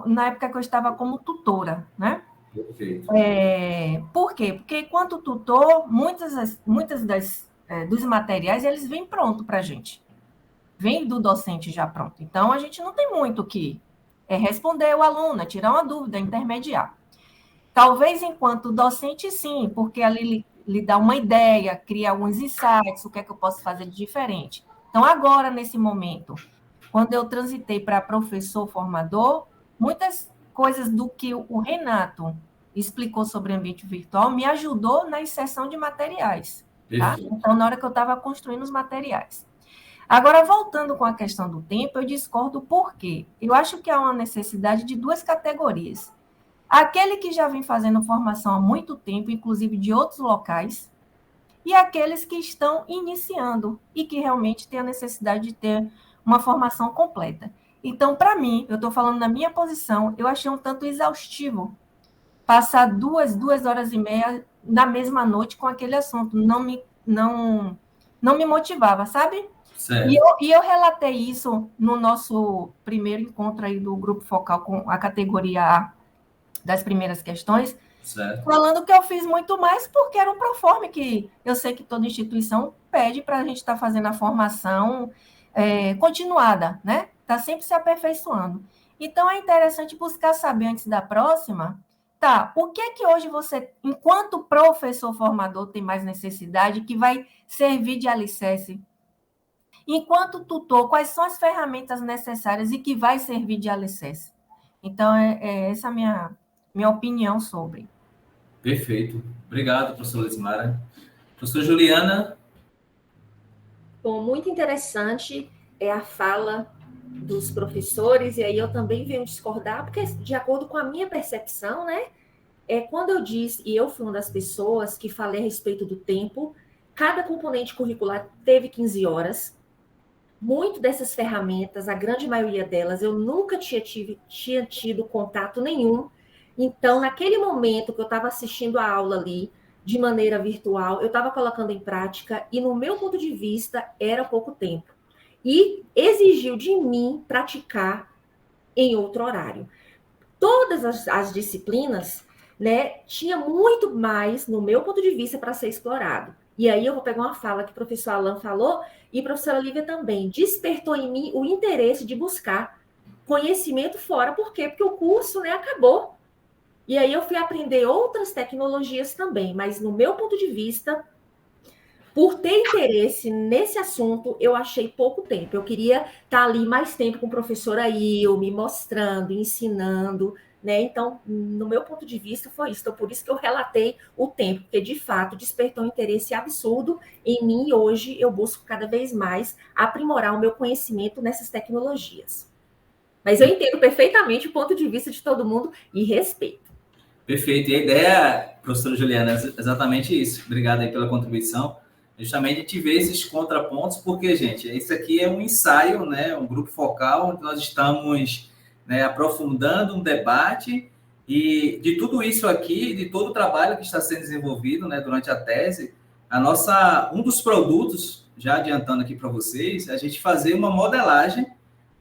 na época que eu estava como tutora, né? Perfeito. Por quê? Porque enquanto tutor, dos materiais, eles vêm pronto para a gente. Vem do docente já pronto. Então, a gente não tem muito o que responder o aluno, tirar uma dúvida, intermediar. Talvez enquanto docente, sim, porque ali lhe dá uma ideia, cria alguns insights, o que é que eu posso fazer de diferente. Então, agora, nesse momento, quando eu transitei para professor formador, muitas coisas do que o Renato explicou sobre ambiente virtual me ajudou na inserção de materiais. Tá? Então, na hora que eu estava construindo os materiais. Agora, voltando com a questão do tempo, eu discordo por quê? Eu acho que há uma necessidade de duas categorias. Aquele que já vem fazendo formação há muito tempo, inclusive de outros locais, e aqueles que estão iniciando e que realmente têm a necessidade de ter uma formação completa. Então, para mim, eu estou falando na minha posição, eu achei um tanto exaustivo passar 2 horas e meia na mesma noite com aquele assunto. Não me motivava, sabe? E eu relatei isso no nosso primeiro encontro aí do Grupo Focal com a categoria A das primeiras questões, certo, falando que eu fiz muito mais porque era um Proforme que eu sei que toda instituição pede para a gente estar fazendo a formação continuada, né? Está sempre se aperfeiçoando. Então, é interessante buscar saber antes da próxima, tá, o que é que hoje você, enquanto professor formador, tem mais necessidade, que vai servir de alicerce? Enquanto tutor, quais são as ferramentas necessárias e que vai servir de alicerce? Então, essa a minha opinião sobre. Perfeito. Obrigado, professora Lismara. Professora Juliana? Bom, muito interessante a fala dos professores, e aí eu também venho discordar, porque de acordo com a minha percepção, né, quando eu disse, e eu fui uma das pessoas que falei a respeito do tempo, cada componente curricular teve 15 horas, muito dessas ferramentas, a grande maioria delas, eu nunca tinha tido contato nenhum. Então, naquele momento que eu estava assistindo a aula ali, de maneira virtual, eu estava colocando em prática, e no meu ponto de vista, era pouco tempo. E exigiu de mim praticar em outro horário. Todas as disciplinas, né, tinha muito mais, no meu ponto de vista, para ser explorado. E aí eu vou pegar uma fala que o professor Alan falou, e a professora Lívia também, despertou em mim o interesse de buscar conhecimento fora. Por quê? Porque o curso, né, acabou. E aí eu fui aprender outras tecnologias também, mas no meu ponto de vista, por ter interesse nesse assunto, eu achei pouco tempo. Eu queria estar ali mais tempo com a professora Il, me mostrando, ensinando, né? Então, no meu ponto de vista, foi isso. Então, por isso que eu relatei o tempo, porque, de fato, despertou um interesse absurdo em mim e hoje eu busco cada vez mais aprimorar o meu conhecimento nessas tecnologias. Mas eu entendo perfeitamente o ponto de vista de todo mundo e respeito. Perfeito. E a ideia, professora Juliana, é exatamente isso. Obrigado aí pela contribuição. Justamente a gente vê esses contrapontos, porque, gente, isso aqui é um ensaio, né, um grupo focal, onde nós estamos, né, aprofundando um debate, e de tudo isso aqui, de todo o trabalho que está sendo desenvolvido, né, durante a tese, um dos produtos, já adiantando aqui para vocês, é a gente fazer uma modelagem,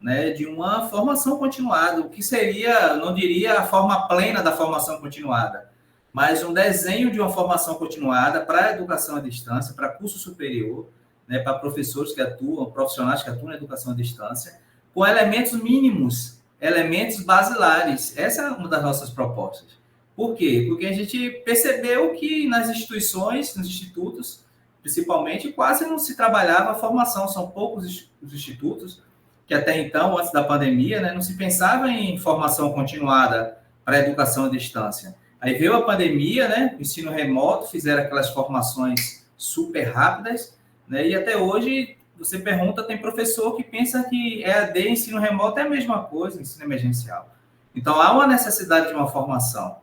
né, de uma formação continuada, o que seria, não diria a forma plena da formação continuada, mas um desenho de uma formação continuada para a educação à distância, para curso superior, né, para professores que atuam, profissionais que atuam na educação à distância, com elementos mínimos, elementos basilares. Essa é uma das nossas propostas. Por quê? Porque a gente percebeu que nas instituições, nos institutos, principalmente, quase não se trabalhava a formação, são poucos os institutos, que até então, antes da pandemia, né, não se pensava em formação continuada para a educação à distância. Aí veio a pandemia, né, o ensino remoto, fizeram aquelas formações super rápidas, né, e até hoje, você pergunta, tem professor que pensa que EAD e ensino remoto é a mesma coisa, ensino emergencial. Então, há uma necessidade de uma formação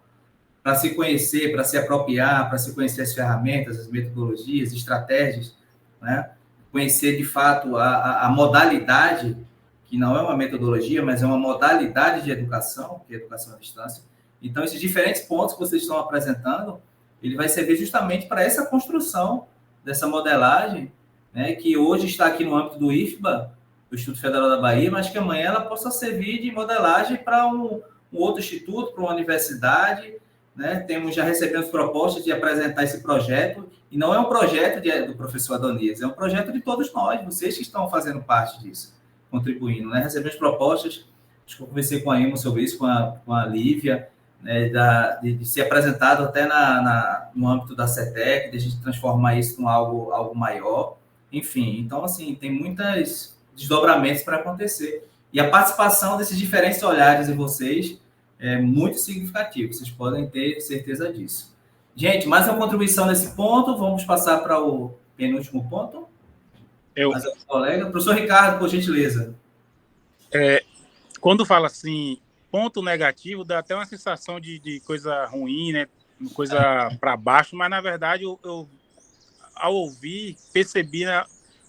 para se conhecer, para se apropriar, para se conhecer as ferramentas, as metodologias, estratégias, né, conhecer, de fato, a modalidade, que não é uma metodologia, mas é uma modalidade de educação, que é a educação à distância. Então, esses diferentes pontos que vocês estão apresentando, ele vai servir justamente para essa construção dessa modelagem, né, que hoje está aqui no âmbito do IFBA, do Instituto Federal da Bahia, mas que amanhã ela possa servir de modelagem para um outro instituto, para uma universidade, né? Já recebemos propostas de apresentar esse projeto, e não é um projeto do professor Adonias, é um projeto de todos nós, vocês que estão fazendo parte disso, contribuindo, né? Recebemos propostas, acho que eu conversei com a Emma sobre isso, com a Lívia, né, de ser apresentado até no âmbito da CETEC, de a gente transformar isso em algo maior, enfim. Então, assim, tem muitos desdobramentos para acontecer. E a participação desses diferentes olhares de vocês é muito significativa, vocês podem ter certeza disso. Gente, mais uma contribuição nesse ponto, vamos passar para o penúltimo ponto. Mais um colega. Professor Ricardo, por gentileza. Quando fala assim, ponto negativo, dá até uma sensação de coisa ruim, né? Coisa para baixo, mas na verdade eu ao ouvir, percebi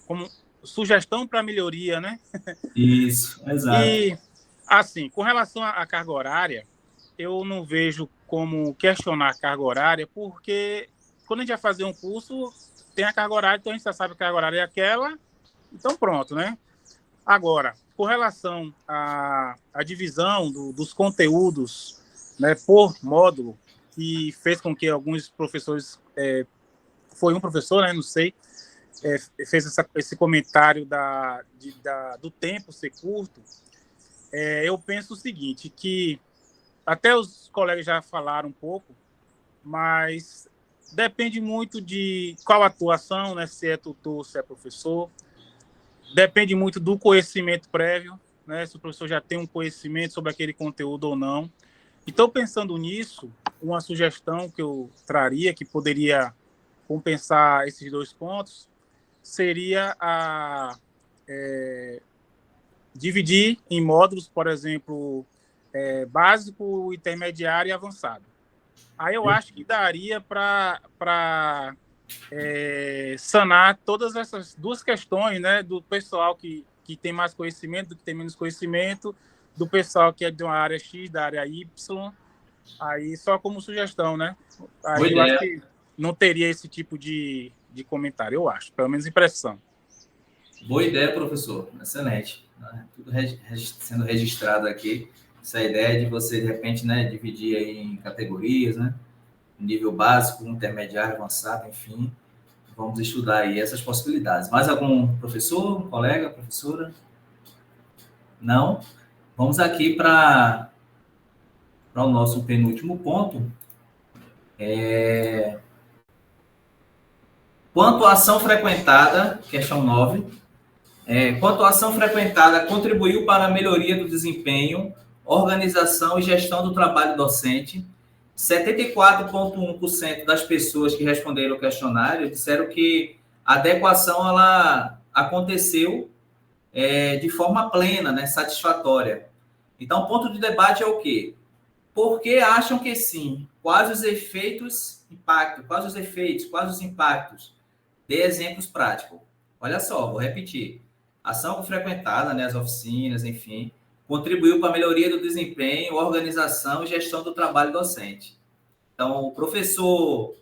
como sugestão para melhoria, né? Isso, exato. E, assim, com relação à carga horária, eu não vejo como questionar a carga horária, porque quando a gente vai fazer um curso, tem a carga horária, então a gente já sabe que a carga horária é aquela, então pronto, né? Agora, com relação à divisão dos conteúdos, né, por módulo, que fez com que alguns professores, foi um professor, né, não sei, fez esse comentário do tempo ser curto, eu penso o seguinte, que até os colegas já falaram um pouco, mas depende muito de qual atuação, né, se é tutor, se é professor, depende muito do conhecimento prévio, né, se o professor já tem um conhecimento sobre aquele conteúdo ou não. Então, pensando nisso, uma sugestão que eu traria, que poderia compensar esses dois pontos, seria dividir em módulos, por exemplo, básico, intermediário e avançado. Aí eu acho que daria para sanar todas essas duas questões, né, do pessoal que tem mais conhecimento, do que tem menos conhecimento, do pessoal que é de uma área X, da área Y, aí só como sugestão, né? Aí eu acho que não teria esse tipo de comentário, eu acho, pelo menos impressão. Boa ideia, professor, excelente. Tudo sendo registrado aqui, essa ideia de você, de repente, né, dividir aí em categorias, né? Nível básico, intermediário, avançado, enfim. Vamos estudar aí essas possibilidades. Mais algum professor, colega, professora? Não? Vamos aqui para o nosso penúltimo ponto. Quanto à ação frequentada, questão 9, quanto à ação frequentada contribuiu para a melhoria do desempenho, organização e gestão do trabalho docente, 74,1% das pessoas que responderam o questionário disseram que a adequação ela aconteceu de forma plena, né, satisfatória. Então, o ponto de debate é o quê? Por que acham que sim? Quais os efeitos, quais os impactos? Dê exemplos práticos. Olha só, vou repetir. Ação frequentada, né, as oficinas, enfim, contribuiu para a melhoria do desempenho, organização e gestão do trabalho docente. Então, o professor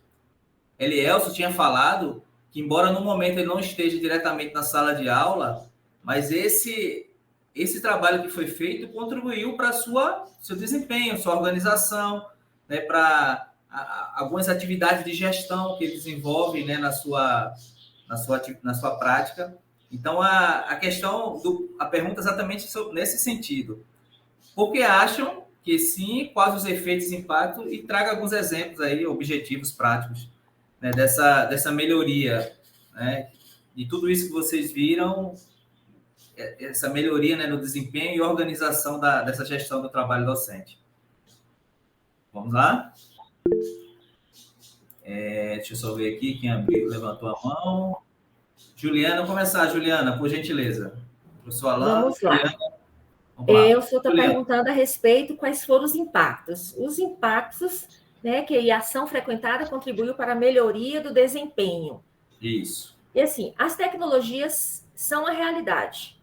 Elielso tinha falado que, embora no momento ele não esteja diretamente na sala de aula, mas esse trabalho que foi feito contribuiu para seu desempenho, sua organização, né, para algumas atividades de gestão que ele desenvolve, né, na sua prática. Então, a pergunta é exatamente nesse sentido. Por que acham que sim, quais os efeitos e impactos, e traga alguns exemplos aí, objetivos práticos, né, dessa melhoria, né, de tudo isso que vocês viram, essa melhoria, né, no desempenho e organização dessa gestão do trabalho docente. Vamos lá? Deixa eu só ver aqui quem levantou a mão. Juliana, vamos começar, Juliana, por gentileza. Professor Alain, vamos lá. Juliana, vamos lá. Eu estou perguntando a respeito quais foram os impactos. Os impactos, né, que a ação frequentada contribuiu para a melhoria do desempenho. Isso. E assim, as tecnologias são a realidade.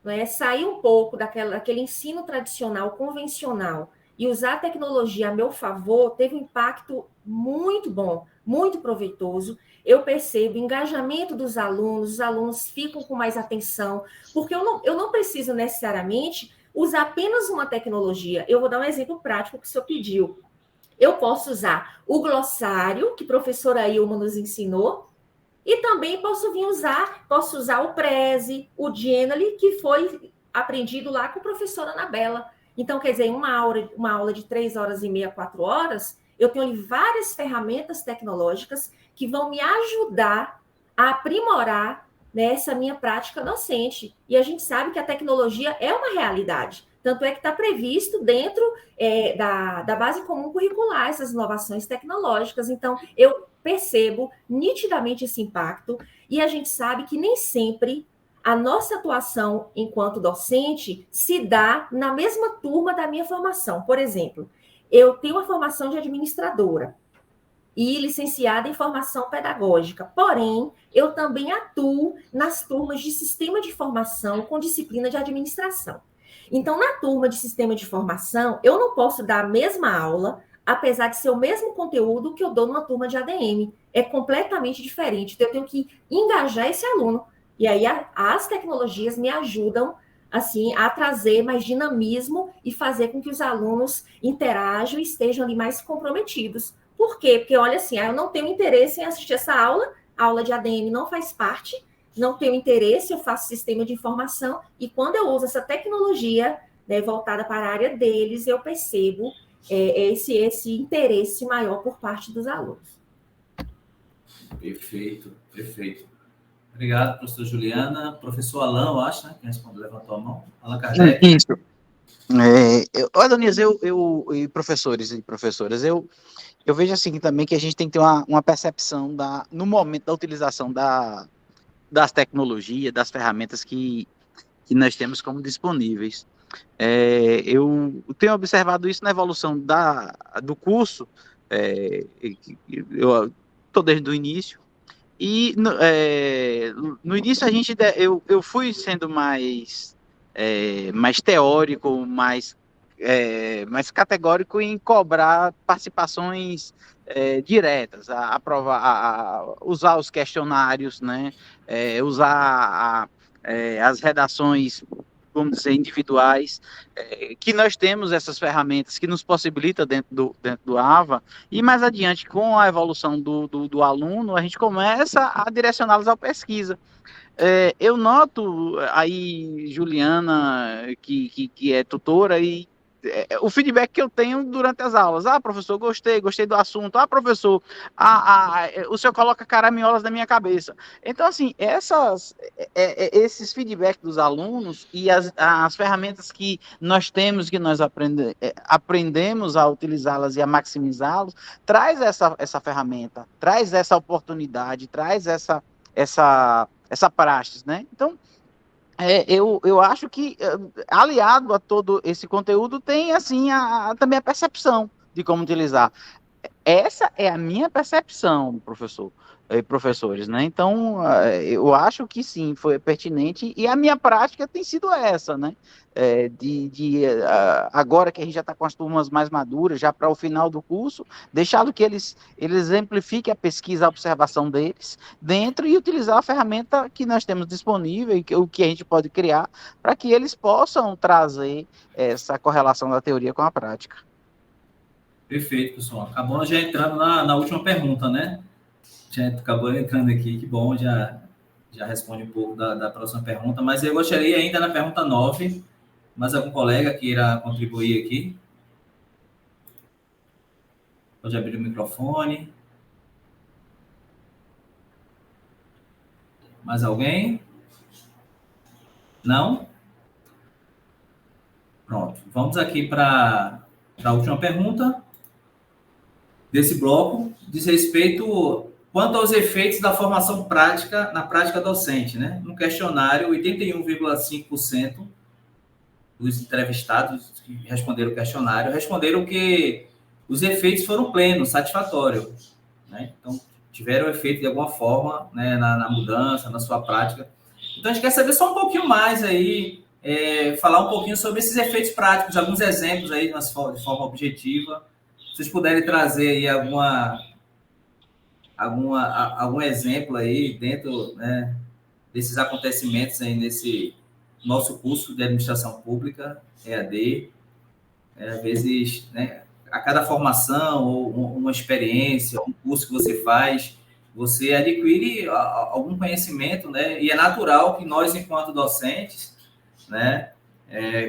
Não é? Sair um pouco daquele ensino tradicional, convencional, e usar a tecnologia a meu favor, teve um impacto muito bom, muito proveitoso. Eu percebo o engajamento dos alunos, os alunos ficam com mais atenção, porque eu não preciso necessariamente usar apenas uma tecnologia. Eu vou dar um exemplo prático que o senhor pediu. Eu posso usar o glossário, que a professora Ilma nos ensinou, e também posso usar o Prezi, o Genially, que foi aprendido lá com a professora Anabela. Então, quer dizer, uma aula de 3 horas e meia, 4 horas, eu tenho ali várias ferramentas tecnológicas que vão me ajudar a aprimorar, né, essa minha prática docente. E a gente sabe que a tecnologia é uma realidade. Tanto é que está previsto dentro da base comum curricular essas inovações tecnológicas. Então, eu percebo nitidamente esse impacto e a gente sabe que nem sempre a nossa atuação enquanto docente se dá na mesma turma da minha formação. Por exemplo, eu tenho uma formação de administradora e licenciada em formação pedagógica, porém, eu também atuo nas turmas de sistema de formação com disciplina de administração. Então, na turma de sistema de formação, eu não posso dar a mesma aula, apesar de ser o mesmo conteúdo que eu dou numa turma de ADM. É completamente diferente. Então, eu tenho que engajar esse aluno. E aí, as tecnologias me ajudam, assim, a trazer mais dinamismo e fazer com que os alunos interajam e estejam ali mais comprometidos. Por quê? Porque, olha assim, eu não tenho interesse em assistir essa aula, a aula de ADM não faz parte, não tenho interesse, eu faço sistema de informação, e quando eu uso essa tecnologia, né, voltada para a área deles, eu percebo esse interesse maior por parte dos alunos. Perfeito, perfeito. Obrigado, professora Juliana. Professor Alan, eu acho, né? Quem levantou a mão. Alan Kardec. Isso. Adonias, e professores e professoras, eu vejo assim também que a gente tem que ter uma percepção no momento da utilização das tecnologias, das ferramentas que nós temos como disponíveis. Eu tenho observado isso na evolução do curso, eu estou desde o início, e no início eu fui sendo mais teórico, mais categórico em cobrar participações diretas, usar os questionários, né, usar as redações, vamos dizer, individuais, que nós temos essas ferramentas que nos possibilitam dentro do AVA, e mais adiante, com a evolução do aluno, a gente começa a direcioná-los à pesquisa. Eu noto aí, Juliana, que é tutora, e o feedback que eu tenho durante as aulas: professor, gostei do assunto, professor, o senhor coloca caraminholas na minha cabeça. Então, assim, esses feedbacks dos alunos e as ferramentas que nós temos, que nós aprendemos a utilizá-las e a maximizá-las, traz essa ferramenta, traz essa oportunidade, traz essa praxis, né? Então, eu acho que, aliado a todo esse conteúdo, tem, assim, também a percepção de como utilizar. Essa é a minha percepção, professores, né? Então, eu acho que sim, foi pertinente, e a minha prática tem sido essa, né? Agora que a gente já está com as turmas mais maduras, já para o final do curso, deixá-lo que eles exemplifiquem a pesquisa, a observação deles dentro, e utilizar a ferramenta que nós temos disponível, e o que a gente pode criar, para que eles possam trazer essa correlação da teoria com a prática. Perfeito, pessoal. Acabou já entrando na última pergunta, né? Já acabou entrando aqui, que bom, já responde um pouco da próxima pergunta, mas eu gostaria ainda na pergunta 9, mais algum colega queira contribuir aqui? Pode abrir o microfone. Mais alguém? Não? Pronto. Vamos aqui para a última pergunta desse bloco, diz respeito quanto aos efeitos da formação prática na prática docente, né? No questionário, 81,5% dos entrevistados que responderam o questionário responderam que os efeitos foram plenos, satisfatórios, né? Então, tiveram efeito de alguma forma, né, na mudança, na sua prática. Então, a gente quer saber só um pouquinho mais aí, falar um pouquinho sobre esses efeitos práticos, alguns exemplos aí de forma objetiva. Se vocês puderem trazer aí algum exemplo aí dentro, né, desses acontecimentos aí nesse nosso curso de administração pública, EAD, às vezes, né, a cada formação, ou uma experiência, um curso que você faz, você adquire algum conhecimento, né? E é natural que nós, enquanto docentes, né?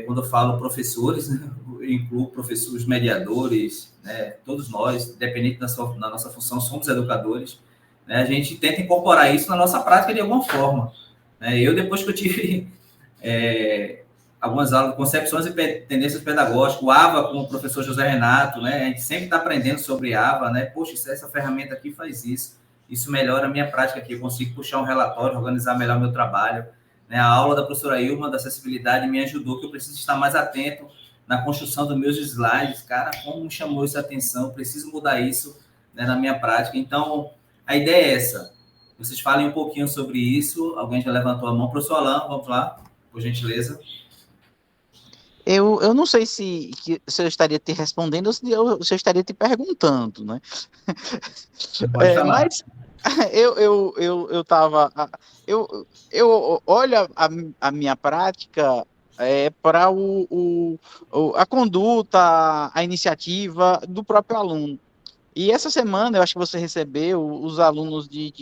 Quando eu falo professores, né, eu incluo professores, mediadores, né? Todos nós, independente da nossa função, somos educadores, né? A gente tenta incorporar isso na nossa prática de alguma forma, né? Eu, depois que eu tive algumas aulas de concepções e tendências pedagógicas, o AVA com o professor José Renato, né? A gente sempre está aprendendo sobre AVA, né? Poxa, essa ferramenta aqui faz isso, isso melhora a minha prática aqui, eu consigo puxar um relatório, organizar melhor meu trabalho, né? A aula da professora Ilma da acessibilidade me ajudou, que eu preciso estar mais atento na construção dos meus slides. Cara, como me chamou isso a atenção, eu preciso mudar isso, né, na minha prática. Então, a ideia é essa. Vocês falem um pouquinho sobre isso. Alguém já levantou a mão. Professor Alain, vamos lá, por gentileza. Eu não sei se eu estaria te respondendo ou se eu estaria te perguntando, né? Pode falar. Mas eu tava... Eu olho a minha prática para a conduta, a iniciativa do próprio aluno. E essa semana, eu acho que você recebeu os alunos de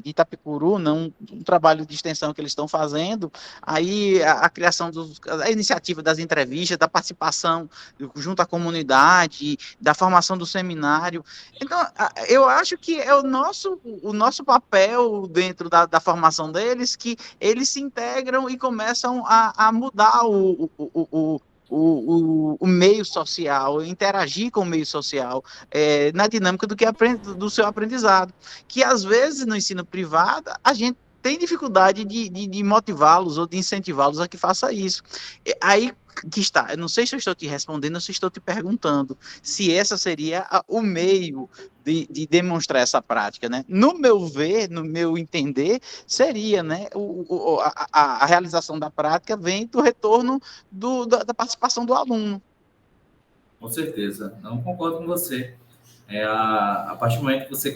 Itapicuru, um trabalho de extensão que eles estão fazendo, aí a criação, a iniciativa das entrevistas, da participação junto à comunidade, da formação do seminário. Então, eu acho que é o nosso papel dentro da formação deles, que eles se integram e começam a mudar o meio social, interagir com o meio social, na dinâmica do seu aprendizado, que às vezes no ensino privado a gente tem dificuldade de motivá-los ou de incentivá-los a que faça isso. Aí que está, eu não sei se eu estou te respondendo ou se estou te perguntando se essa seria o meio de demonstrar essa prática, né? No meu ver, no meu entender, seria, né? A realização da prática vem do retorno da participação do aluno. Com certeza, não concordo com você. A partir do momento que você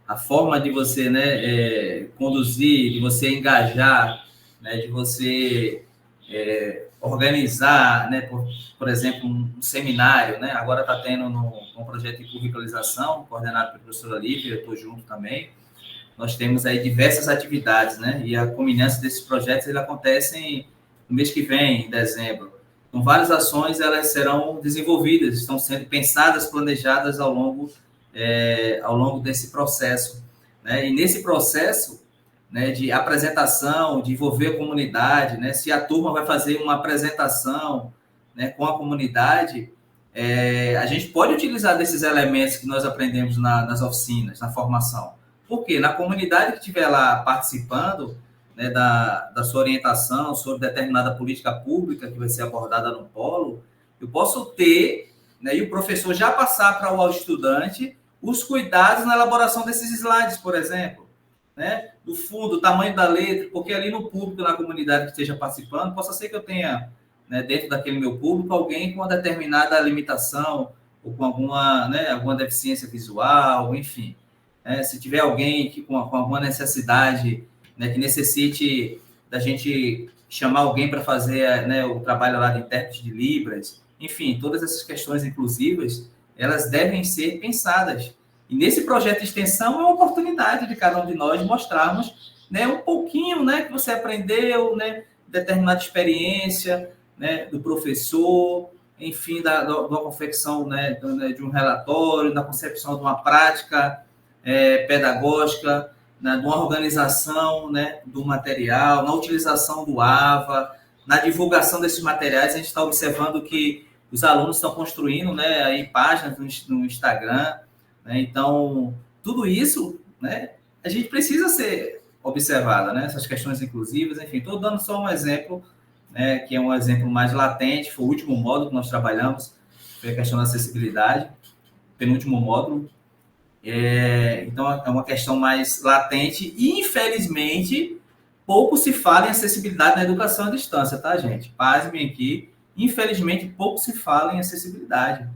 a forma de você, né, conduzir, de você engajar, né, de você organizar, né, por exemplo, um seminário, né, agora está tendo um projeto de curricularização, coordenado pela professora Lívia, eu estou junto também. Nós temos aí diversas atividades, né, e a culminância desses projetos ele acontecem no mês que vem, em dezembro. Então, várias ações elas serão desenvolvidas, estão sendo pensadas, planejadas ao longo desse processo, né? E nesse processo, né, de apresentação, de envolver a comunidade, né, se a turma vai fazer uma apresentação, né, com a comunidade, a gente pode utilizar desses elementos que nós aprendemos nas oficinas, na formação. Por quê? Na comunidade que estiver lá participando, né, da sua orientação sobre determinada política pública que vai ser abordada no polo, eu posso ter, né, e o professor já passar para o estudante os cuidados na elaboração desses slides, por exemplo, né, do fundo, do tamanho da letra, porque ali no público, na comunidade que esteja participando, possa ser que eu tenha, né, dentro daquele meu público, alguém com uma determinada limitação ou com alguma deficiência visual, enfim. Se tiver alguém com alguma necessidade, né, que necessite da gente chamar alguém para fazer, né, o trabalho lá de intérprete de Libras, enfim, todas essas questões inclusivas, elas devem ser pensadas. E nesse projeto de extensão é uma oportunidade de cada um de nós mostrarmos, né, um pouquinho, né, que você aprendeu, né, determinada experiência, né, do professor, enfim, da confecção, né, de um relatório, da concepção de uma prática pedagógica, né, de uma organização, né, do material, na utilização do AVA, na divulgação desses materiais. A gente está observando que os alunos estão construindo, né, aí páginas no Instagram, né? Então, tudo isso, né, a gente precisa ser observada, né, essas questões inclusivas, enfim. Estou dando só um exemplo, né, que é um exemplo mais latente, foi o último módulo que nós trabalhamos, foi a questão da acessibilidade, penúltimo módulo. Então, é uma questão mais latente e, infelizmente, pouco se fala em acessibilidade na educação à distância, tá, gente? Pasmem aqui, infelizmente, pouco se fala em acessibilidade.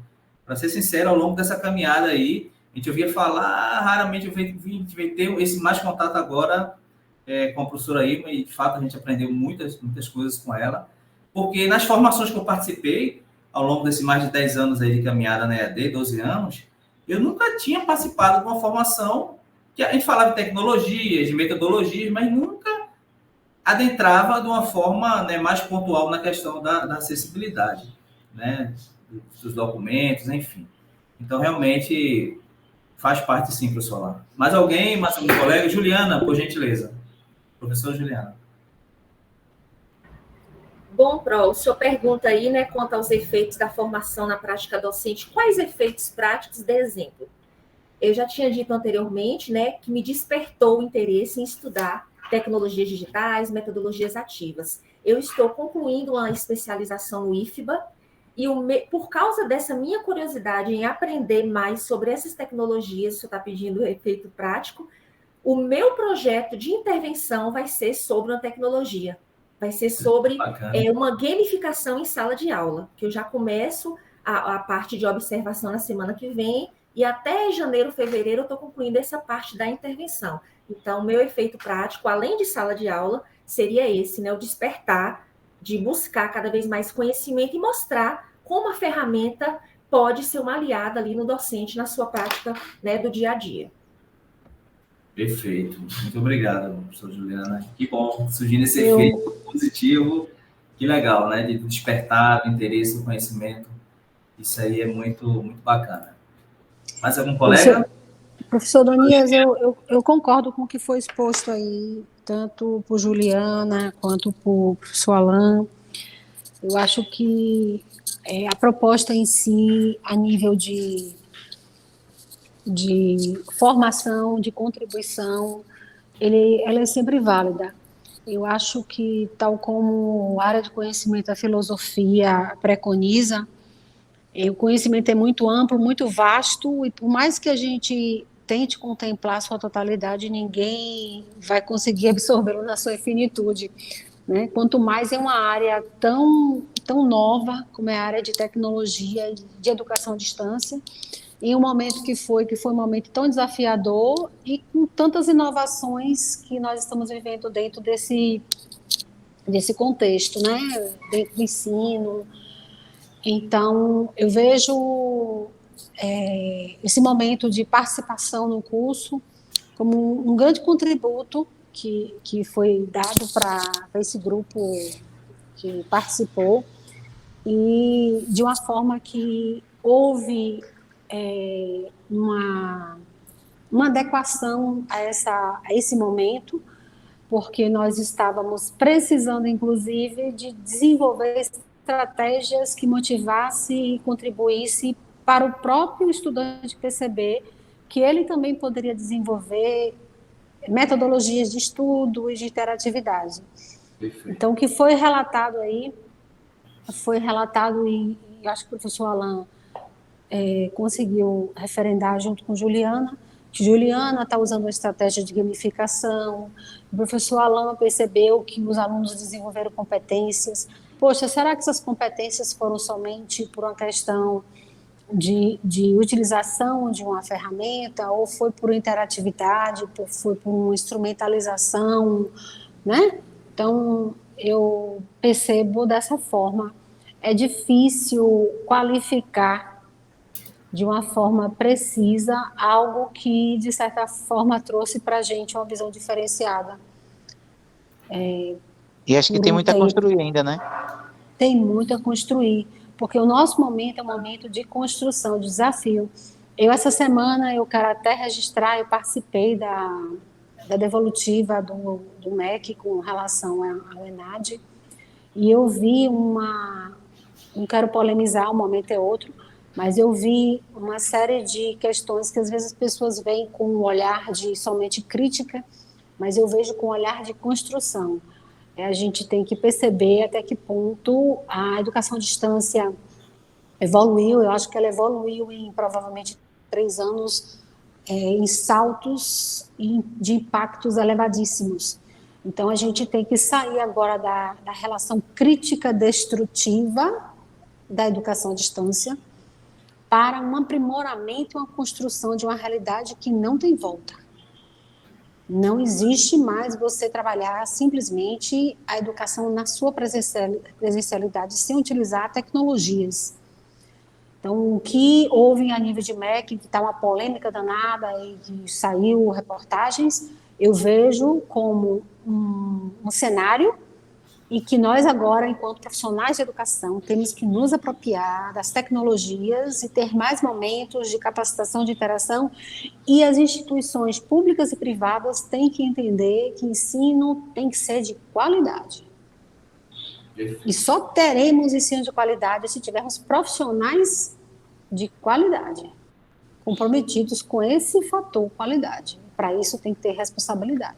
Para ser sincero, ao longo dessa caminhada aí, a gente ouvia falar, raramente eu vim ter esse mais contato agora com a professora Irma, e, de fato, a gente aprendeu muitas coisas com ela, porque nas formações que eu participei, ao longo desses mais de 10 anos aí de caminhada na EAD, 12 anos, eu nunca tinha participado de uma formação que a gente falava de tecnologias, de metodologias, mas nunca adentrava de uma forma, né, mais pontual na questão da acessibilidade, né, dos documentos, enfim. Então, realmente, faz parte sim, professor Alain. Mais alguém? Mais algum colega? Juliana, por gentileza. Professora Juliana. Bom, Pro, o senhor pergunta aí, né, quanto aos efeitos da formação na prática docente. Quais efeitos práticos, de exemplo? Eu já tinha dito anteriormente, né, que me despertou o interesse em estudar tecnologias digitais, metodologias ativas. Eu estou concluindo uma especialização no IFBA e por causa dessa minha curiosidade em aprender mais sobre essas tecnologias, se eu está pedindo efeito prático, o meu projeto de intervenção vai ser sobre uma tecnologia. Vai ser sobre uma gamificação em sala de aula, que eu já começo a parte de observação na semana que vem, e até janeiro, fevereiro, eu estou concluindo essa parte da intervenção. Então, o meu efeito prático, além de sala de aula, seria esse, né? O despertar, de buscar cada vez mais conhecimento e mostrar como a ferramenta pode ser uma aliada ali no docente, na sua prática, né, do dia a dia. Perfeito. Muito obrigado, professora Juliana. Que bom, surgindo esse efeito positivo. Que legal, né? De despertar o interesse, o conhecimento. Isso aí é muito, muito bacana. Mais algum colega? Professor Donias, eu concordo com o que foi exposto aí, tanto por Juliana quanto por professor Alain. Eu acho que a proposta em si, a nível de formação, de contribuição, ela é sempre válida. Eu acho que, tal como a área de conhecimento, a filosofia preconiza, o conhecimento é muito amplo, muito vasto, e por mais que a gente tente contemplar a sua totalidade, ninguém vai conseguir absorvê-lo na sua infinitude, né? Quanto mais é uma área tão nova como é a área de tecnologia, de educação à distância, em um momento que foi um momento tão desafiador e com tantas inovações que nós estamos vivendo dentro desse contexto, né? Dentro do ensino. Então, eu vejo esse momento de participação no curso como um grande contributo que foi dado para esse grupo que participou, e de uma forma que houve uma adequação a esse momento, porque nós estávamos precisando, inclusive, de desenvolver estratégias que motivasse e contribuísse para o próprio estudante perceber que ele também poderia desenvolver metodologias de estudo e de interatividade. Perfeito. Então, o que foi relatado aí, e acho que o professor Alain conseguiu referendar junto com Juliana, que Juliana está usando uma estratégia de gamificação, o professor Alain percebeu que os alunos desenvolveram competências. Poxa, será que essas competências foram somente por uma questão de utilização de uma ferramenta, ou foi por interatividade, foi por uma instrumentalização, né? Então, eu percebo dessa forma. É difícil qualificar de uma forma precisa algo que, de certa forma, trouxe para a gente uma visão diferenciada. E acho que tem muito a construir ainda, né? Tem muito a construir, porque o nosso momento é um momento de construção, de desafio. Essa semana, eu quero até registrar, eu participei da devolutiva do MEC com relação ao ENAD, e eu vi não quero polemizar, um momento é outro, mas eu vi uma série de questões que às vezes as pessoas veem com um olhar de somente crítica, mas eu vejo com um olhar de construção. A gente tem que perceber até que ponto a educação à distância evoluiu. Eu acho que ela evoluiu em provavelmente 3 anos, em saltos de impactos elevadíssimos. Então, a gente tem que sair agora da relação crítica destrutiva da educação à distância para um aprimoramento e uma construção de uma realidade que não tem volta. Não existe mais você trabalhar simplesmente a educação na sua presencialidade sem utilizar tecnologias. Então, o que houve a nível de MEC, que está uma polêmica danada e que saiu reportagens, eu vejo como um cenário e que nós agora, enquanto profissionais de educação, temos que nos apropriar das tecnologias e ter mais momentos de capacitação, de interação, e as instituições públicas e privadas têm que entender que ensino tem que ser de qualidade. E só teremos ensino de qualidade se tivermos profissionais de qualidade, comprometidos com esse fator qualidade. Para isso tem que ter responsabilidade.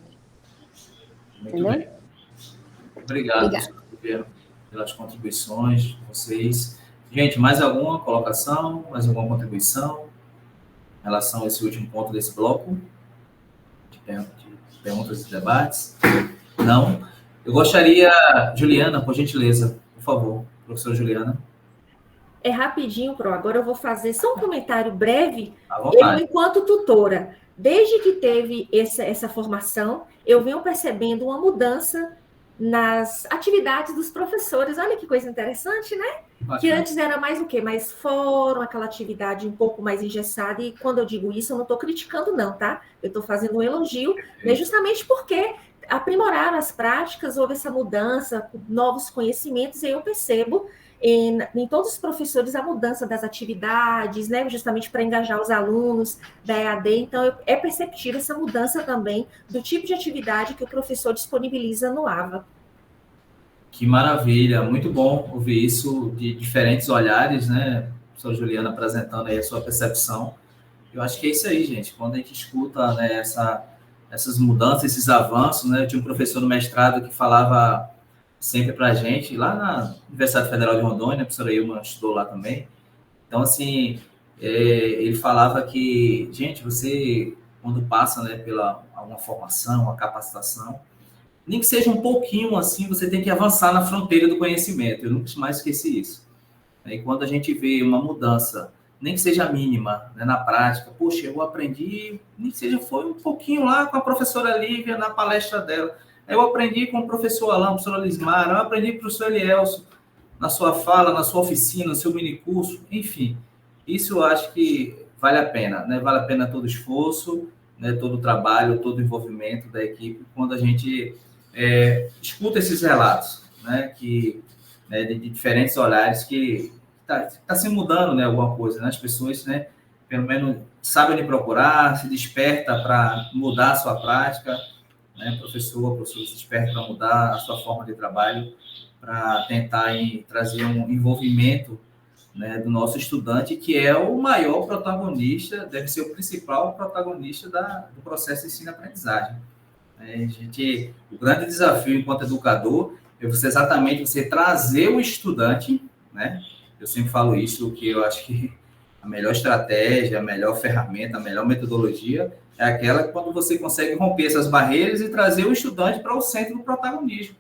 Muito entendeu? bem. Obrigado, professor, pelas contribuições de vocês. Gente, mais alguma colocação, mais alguma contribuição em relação a esse último ponto desse bloco de perguntas e debates? Não? Eu gostaria, Juliana, por gentileza, por favor, professora Juliana. É rapidinho, Pro. Agora eu vou fazer só um comentário breve. À vontade. Eu, enquanto tutora, desde que teve essa formação, eu venho percebendo uma mudança nas atividades dos professores. Olha que coisa interessante, né? Que antes era mais o quê? Mais fórum, aquela atividade um pouco mais engessada. E quando eu digo isso, eu não estou criticando, não, tá? Eu estou fazendo um elogio, né? Justamente porque aprimoraram as práticas, houve essa mudança, novos conhecimentos, e eu percebo em todos os professores a mudança das atividades, né, justamente para engajar os alunos da EAD. Então, é perceptível essa mudança também do tipo de atividade que o professor disponibiliza no AVA. Que maravilha, muito bom ouvir isso de diferentes olhares, né, professora Juliana apresentando aí a sua percepção. Eu acho que é isso aí, gente, quando a gente escuta, né, essas mudanças, esses avanços, né, eu tinha um professor do mestrado que falava sempre para a gente, lá na Universidade Federal de Rondônia, a professora Ilma estudou lá também. Então, assim, ele falava que, gente, você, quando passa, né, pela uma formação, uma capacitação, nem que seja um pouquinho assim, você tem que avançar na fronteira do conhecimento. Eu nunca mais esqueci isso. E quando a gente vê uma mudança, nem que seja mínima, né, na prática, poxa, eu aprendi, nem que seja foi um pouquinho lá com a professora Lívia na palestra dela. Eu aprendi com o professor Alain, o professor Lismar, eu aprendi com o professor Elielso, na sua fala, na sua oficina, no seu minicurso, enfim. Isso eu acho que vale a pena, né? Vale a pena todo o esforço, né? Todo o trabalho, todo o envolvimento da equipe, quando a gente escuta esses relatos, né? De diferentes olhares, que está se mudando, né? Alguma coisa, né? As pessoas, né? Pelo menos sabem onde procurar, se desperta para mudar a sua prática, né, professor se desperta para mudar a sua forma de trabalho, para tentar trazer um envolvimento, né, do nosso estudante, que é o maior protagonista, deve ser o principal protagonista do processo de ensino-aprendizagem. O grande desafio enquanto educador é exatamente você trazer o estudante, né? Eu sempre falo isso, que eu acho que a melhor estratégia, a melhor ferramenta, a melhor metodologia é aquela quando você consegue romper essas barreiras e trazer o estudante para o centro do protagonismo,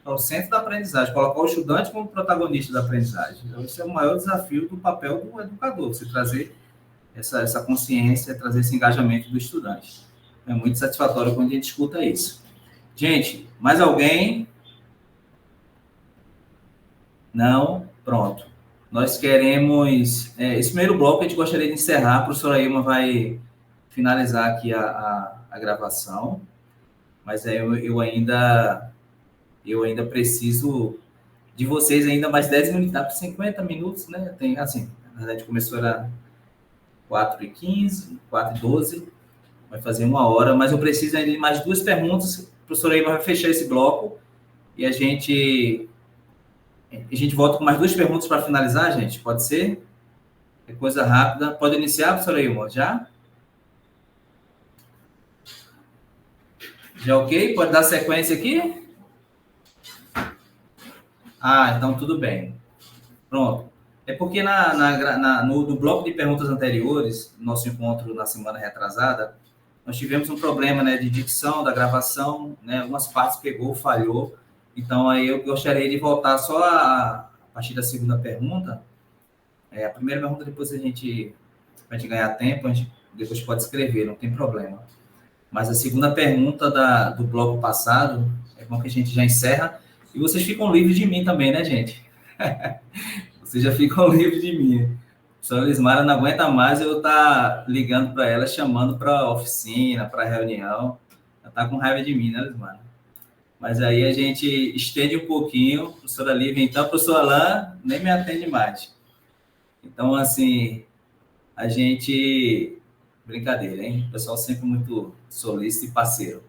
para o centro da aprendizagem, colocar o estudante como protagonista da aprendizagem. Então, esse é o maior desafio do papel do educador, você trazer essa consciência, trazer esse engajamento do estudante. É muito satisfatório quando a gente escuta isso. Gente, mais alguém? Não? Pronto. Nós queremos... esse primeiro bloco a gente gostaria de encerrar, a professora Ilma vai finalizar aqui a gravação, mas eu ainda preciso de vocês ainda mais 10 minutos, dá para 50 minutos, né? Tem, assim, na verdade começou era 4h15, 4h12, vai fazer 1 hora, mas eu preciso ainda de mais 2 perguntas, a professora Ilma vai fechar esse bloco e a gente volta com mais 2 perguntas para finalizar, gente, pode ser? É coisa rápida. Pode iniciar, professora Ilma, já? Já ok? Pode dar sequência aqui? Então tudo bem. Pronto. É porque no bloco de perguntas anteriores, nosso encontro na semana retrasada, nós tivemos um problema, né, de dicção da gravação, né, algumas partes falhou. Então, aí eu gostaria de voltar só a partir da segunda pergunta. A primeira pergunta, depois pra gente ganhar tempo, a gente depois pode escrever, não tem problema. Mas a segunda pergunta do bloco passado, é bom que a gente já encerra. E vocês ficam livres de mim também, né, gente? Vocês já ficam livres de mim. professora Lismara não aguenta mais eu estar ligando para ela, chamando para oficina, para reunião. Ela está com raiva de mim, né, Lismara? Mas aí a gente estende um pouquinho, professora Lívia, então, a professora Alain nem me atende mais. Então, assim, a gente... Brincadeira, hein? O pessoal sempre muito solícito e parceiro.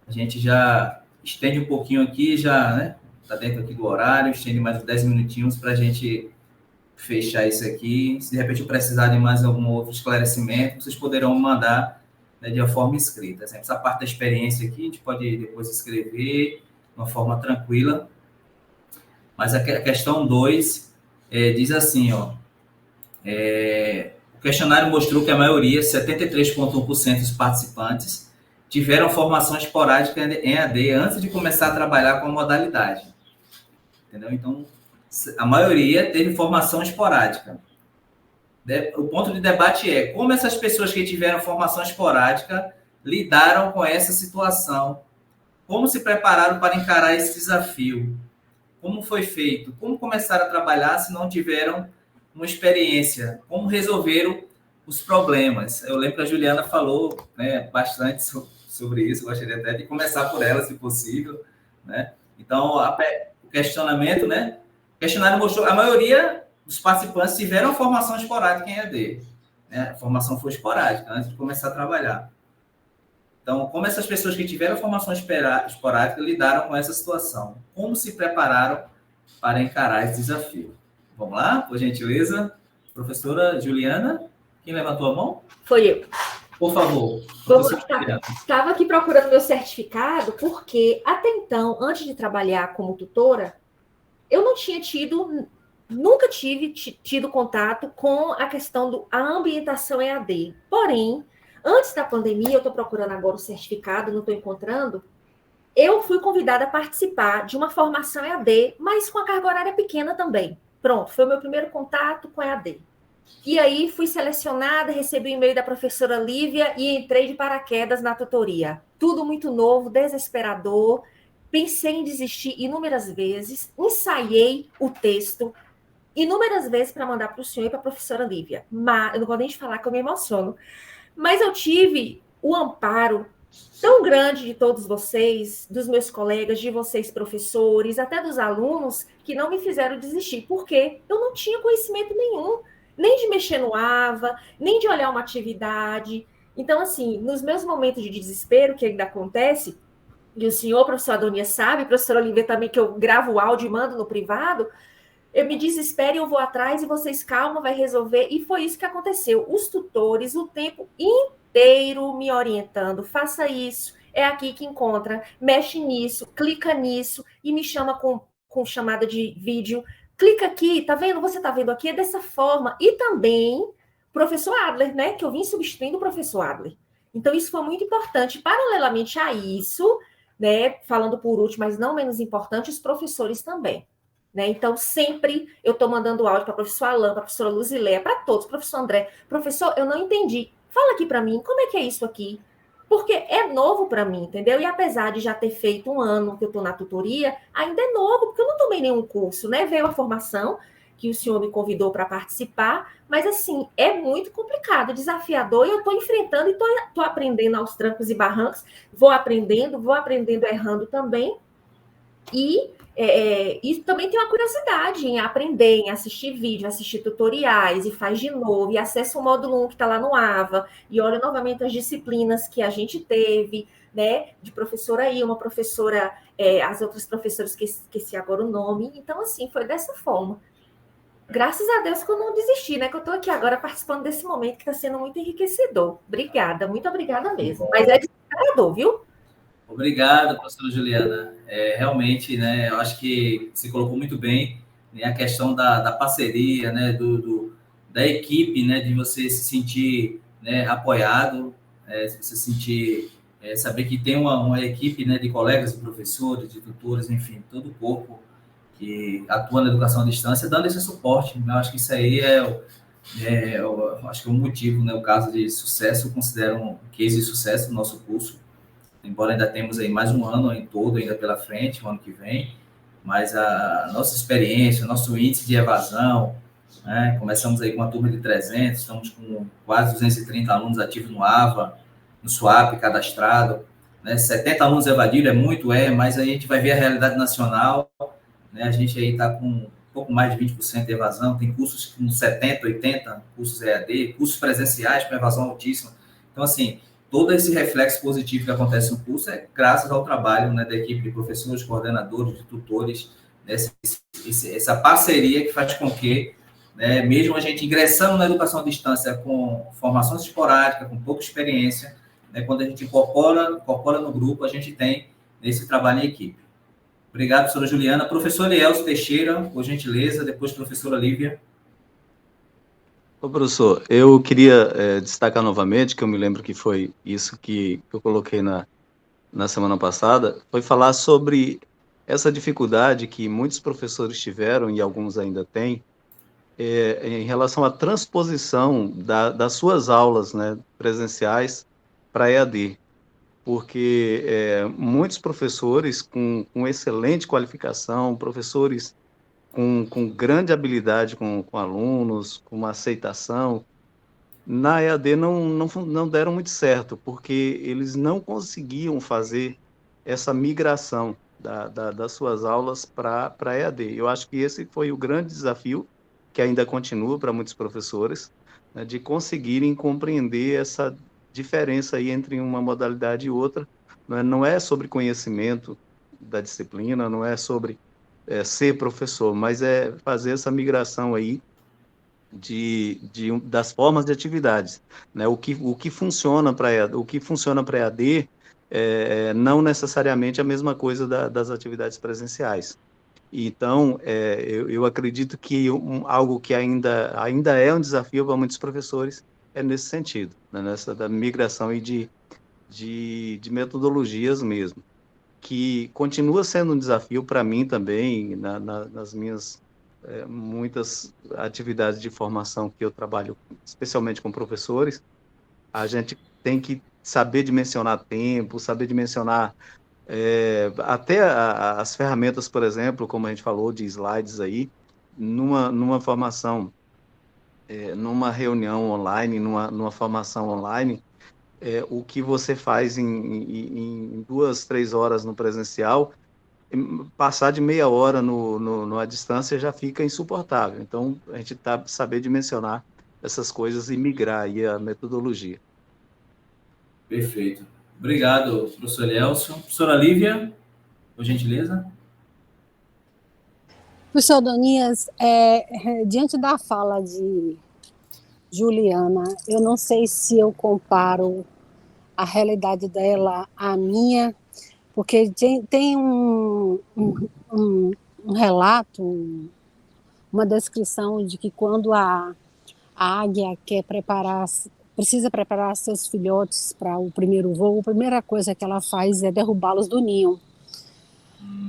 A gente já estende um pouquinho aqui, já, né? Está dentro aqui do horário, estende mais 10 minutinhos para a gente fechar isso aqui. Se de repente eu precisar de mais algum outro esclarecimento, vocês poderão mandar, né, de uma forma escrita. Essa parte da experiência aqui, a gente pode depois escrever de uma forma tranquila. Mas a questão 2 diz assim, ó, o questionário mostrou que a maioria, 73,1% dos participantes, tiveram formação esporádica em AD antes de começar a trabalhar com a modalidade. Entendeu? Então, a maioria teve formação esporádica. O ponto de debate é como essas pessoas que tiveram formação esporádica lidaram com essa situação, como se prepararam para encarar esse desafio, como foi feito, como começaram a trabalhar se não tiveram uma experiência, como resolveram os problemas. Eu lembro que a Juliana falou, né, bastante sobre isso, gostaria até de começar por ela, se possível, né? Então, o questionamento, né? O questionário mostrou que a maioria dos participantes tiveram formação esporádica em EAD, né? A formação foi esporádica, antes de começar a trabalhar. Então, como essas pessoas que tiveram formação esporádica lidaram com essa situação? Como se prepararam para encarar esse desafio? Vamos lá, por gentileza. Professora Juliana, quem levantou a mão? Foi eu. Por favor. Estava aqui procurando meu certificado, porque até então, antes de trabalhar como tutora, eu não tinha nunca tive tido contato com a questão da ambientação EAD. Porém, antes da pandemia, eu estou procurando agora o certificado, não estou encontrando, eu fui convidada a participar de uma formação EAD, mas com a carga horária pequena também. Pronto, foi o meu primeiro contato com EAD. E aí fui selecionada, recebi o e-mail da professora Lívia e entrei de paraquedas na tutoria. Tudo muito novo, desesperador. Pensei em desistir inúmeras vezes, ensaiei o texto inúmeras vezes para mandar para o senhor e para a professora Lívia. Mas eu não vou nem te falar que eu me emociono. Mas eu tive o amparo tão grande de todos vocês, dos meus colegas, de vocês professores, até dos alunos, que não me fizeram desistir, porque eu não tinha conhecimento nenhum, nem de mexer no AVA, nem de olhar uma atividade. Então, assim, nos meus momentos de desespero, que ainda acontece, e o senhor, professor Adonias, sabe, professora Olivia também, que eu gravo o áudio e mando no privado, eu me desespero, eu vou atrás e vocês, calma, vai resolver. E foi isso que aconteceu. Os tutores, o tempo inteiro me orientando, faça isso, é aqui que encontra, mexe nisso, clica nisso, e me chama com chamada de vídeo, clica aqui, tá vendo? Você tá vendo aqui, é dessa forma. E também o professor Adler, né? Que eu vim substituindo o professor Adler. Então, isso foi muito importante. Paralelamente a isso, né? Falando por último, mas não menos importante, os professores também. Né? Então, sempre eu estou mandando áudio para a professora Alain, para a professora Luziléia, para todos, professor André. Professor, eu não entendi. Fala aqui para mim, como é que é isso aqui? Porque é novo para mim, entendeu? E apesar de já ter feito um ano que eu estou na tutoria, ainda é novo, porque eu não tomei nenhum curso, né? Veio a formação que o senhor me convidou para participar, mas assim, é muito complicado, desafiador, e eu estou enfrentando e estou aprendendo aos trancos e barrancos, vou aprendendo errando também, e também tem uma curiosidade em aprender, em assistir vídeo, assistir tutoriais, e faz de novo, e acessa o módulo 1 que está lá no AVA, e olha novamente as disciplinas que a gente teve, né, de professora aí, uma professora, as outras professoras que esqueci agora o nome. Então, assim, foi dessa forma. Graças a Deus que eu não desisti, né, que eu estou aqui agora participando desse momento que está sendo muito enriquecedor. Obrigada, muito obrigada mesmo. Mas é desesperador, viu? Obrigado, professora Juliana. Realmente, né, eu acho que você colocou muito bem, né, a questão da parceria, né, da equipe, né, de você se sentir, né, apoiado, se sentir, saber que tem uma equipe, né, de colegas, de professores, de tutores, enfim, todo o corpo que atua na educação à distância, dando esse suporte. Eu acho que isso aí acho que é um motivo, né, o caso de sucesso, eu considero um case de sucesso no nosso curso. Embora ainda temos aí mais um ano em todo ainda pela frente, o ano que vem, mas a nossa experiência, o nosso índice de evasão, né? Começamos aí com uma turma de 300, estamos com quase 230 alunos ativos no AVA, no SWAP, cadastrado, né? 70 alunos evadiram, é muito, mas aí a gente vai ver a realidade nacional, né? A gente aí está com um pouco mais de 20% de evasão, tem cursos com 70, 80, cursos EAD, cursos presenciais com evasão altíssima. Então, assim, todo esse reflexo positivo que acontece no curso é graças ao trabalho, né, da equipe de professores, coordenadores, de tutores, né, essa parceria que faz com que, né, mesmo a gente ingressando na educação à distância com formações esporádicas, com pouca experiência, né, quando a gente incorpora no grupo, a gente tem esse trabalho em equipe. Obrigado, professora Juliana. Professor Elielso Teixeira, por gentileza, depois professora Lívia. Ô, professor, eu queria destacar novamente, que eu me lembro que foi isso que eu coloquei na semana passada, foi falar sobre essa dificuldade que muitos professores tiveram, e alguns ainda têm, em relação à transposição das suas aulas, né, presenciais para EAD. Porque muitos professores com excelente qualificação, professores com grande habilidade com alunos, com uma aceitação, na EAD não deram muito certo, porque eles não conseguiam fazer essa migração das suas aulas para EAD. Eu acho que esse foi o grande desafio, que ainda continua para muitos professores, né, de conseguirem compreender essa diferença aí entre uma modalidade e outra. Não é sobre conhecimento da disciplina, não é sobre ser professor, mas é fazer essa migração aí das formas de atividades, né? O que funciona para EAD não necessariamente a mesma coisa das atividades presenciais. Então, eu acredito que algo que ainda é um desafio para muitos professores é nesse sentido, né? Nessa da migração e de metodologias mesmo, que continua sendo um desafio para mim também, nas minhas muitas atividades de formação que eu trabalho, especialmente com professores. A gente tem que saber dimensionar tempo, saber dimensionar até as ferramentas, por exemplo, como a gente falou, de slides aí, numa formação, numa reunião online, numa formação online, o que você faz em 2, 3 horas no presencial, passar de meia hora à distância já fica insuportável. Então, a gente saber dimensionar essas coisas e migrar aí a metodologia. Perfeito. Obrigado, professor Elielso. Professora Lívia, por gentileza. Professor Donias, diante da fala de Juliana, eu não sei se eu comparo a realidade dela à minha, porque tem um relato, uma descrição de que quando a águia precisa preparar seus filhotes para o primeiro voo, a primeira coisa que ela faz é derrubá-los do ninho.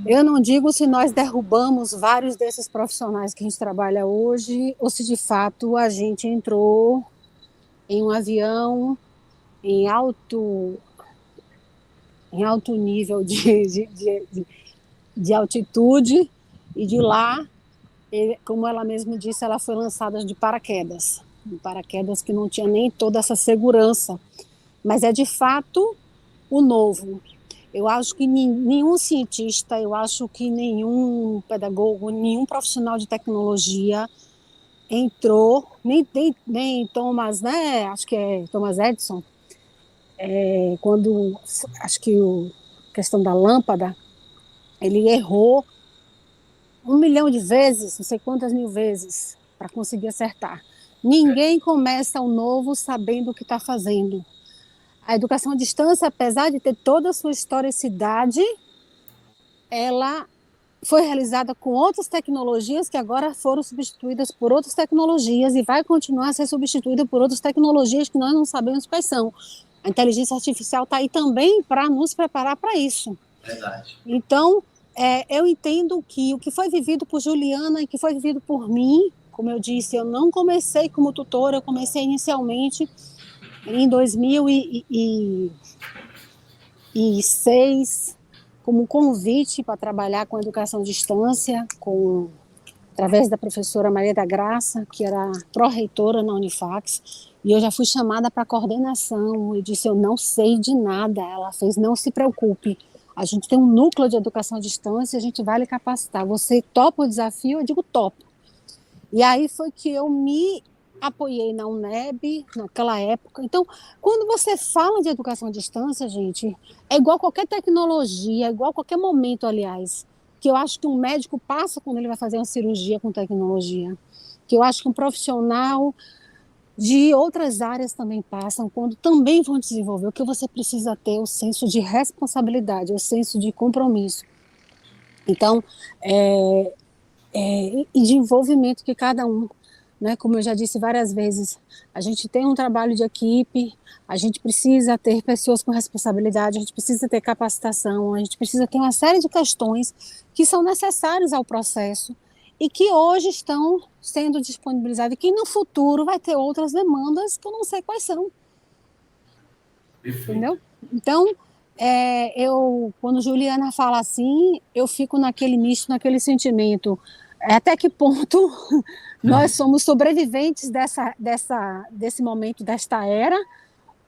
Eu não digo se nós derrubamos vários desses profissionais que a gente trabalha hoje, ou se de fato a gente entrou em um avião em alto nível de altitude, e de lá, como ela mesma disse, ela foi lançada de paraquedas, que não tinha nem toda essa segurança, mas é de fato o novo. Eu acho que nenhum cientista, eu acho que nenhum pedagogo, nenhum profissional de tecnologia entrou, nem Thomas, né? Acho que é Thomas Edison, quando, acho que a questão da lâmpada, ele errou 1 milhão de vezes, não sei quantas mil vezes, para conseguir acertar. Ninguém começa o novo sabendo o que está fazendo. A educação à distância, apesar de ter toda a sua historicidade, ela foi realizada com outras tecnologias que agora foram substituídas por outras tecnologias e vai continuar a ser substituída por outras tecnologias que nós não sabemos quais são. A inteligência artificial está aí também para nos preparar para isso. Verdade. Então, eu entendo que o que foi vivido por Juliana e que foi vivido por mim, como eu disse, eu não comecei como tutora, eu comecei inicialmente em 2006, como convite para trabalhar com educação à distância, com através da professora Maria da Graça, que era pró-reitora na Unifax, e eu já fui chamada para coordenação, e disse, eu não sei de nada. Ela fez, não se preocupe, a gente tem um núcleo de educação à distância, a gente vai lhe capacitar. Você topa o desafio? Eu digo, topo. E aí foi que eu me apoiei na UNEB, naquela época. Então, quando você fala de educação à distância, gente, é igual qualquer tecnologia, é igual qualquer momento, aliás, que eu acho que um médico passa quando ele vai fazer uma cirurgia com tecnologia, que eu acho que um profissional de outras áreas também passam, quando também vão desenvolver. O que você precisa ter o senso de responsabilidade, o senso de compromisso. Então, e de envolvimento que cada um, né, como eu já disse várias vezes, a gente tem um trabalho de equipe, a gente precisa ter pessoas com responsabilidade, a gente precisa ter capacitação, a gente precisa ter uma série de questões que são necessárias ao processo e que hoje estão sendo disponibilizadas e que no futuro vai ter outras demandas que eu não sei quais são. Perfeito. Entendeu? Então, quando Juliana fala assim, eu fico naquele misto, naquele sentimento. Até que ponto nós somos sobreviventes desse momento, desta era,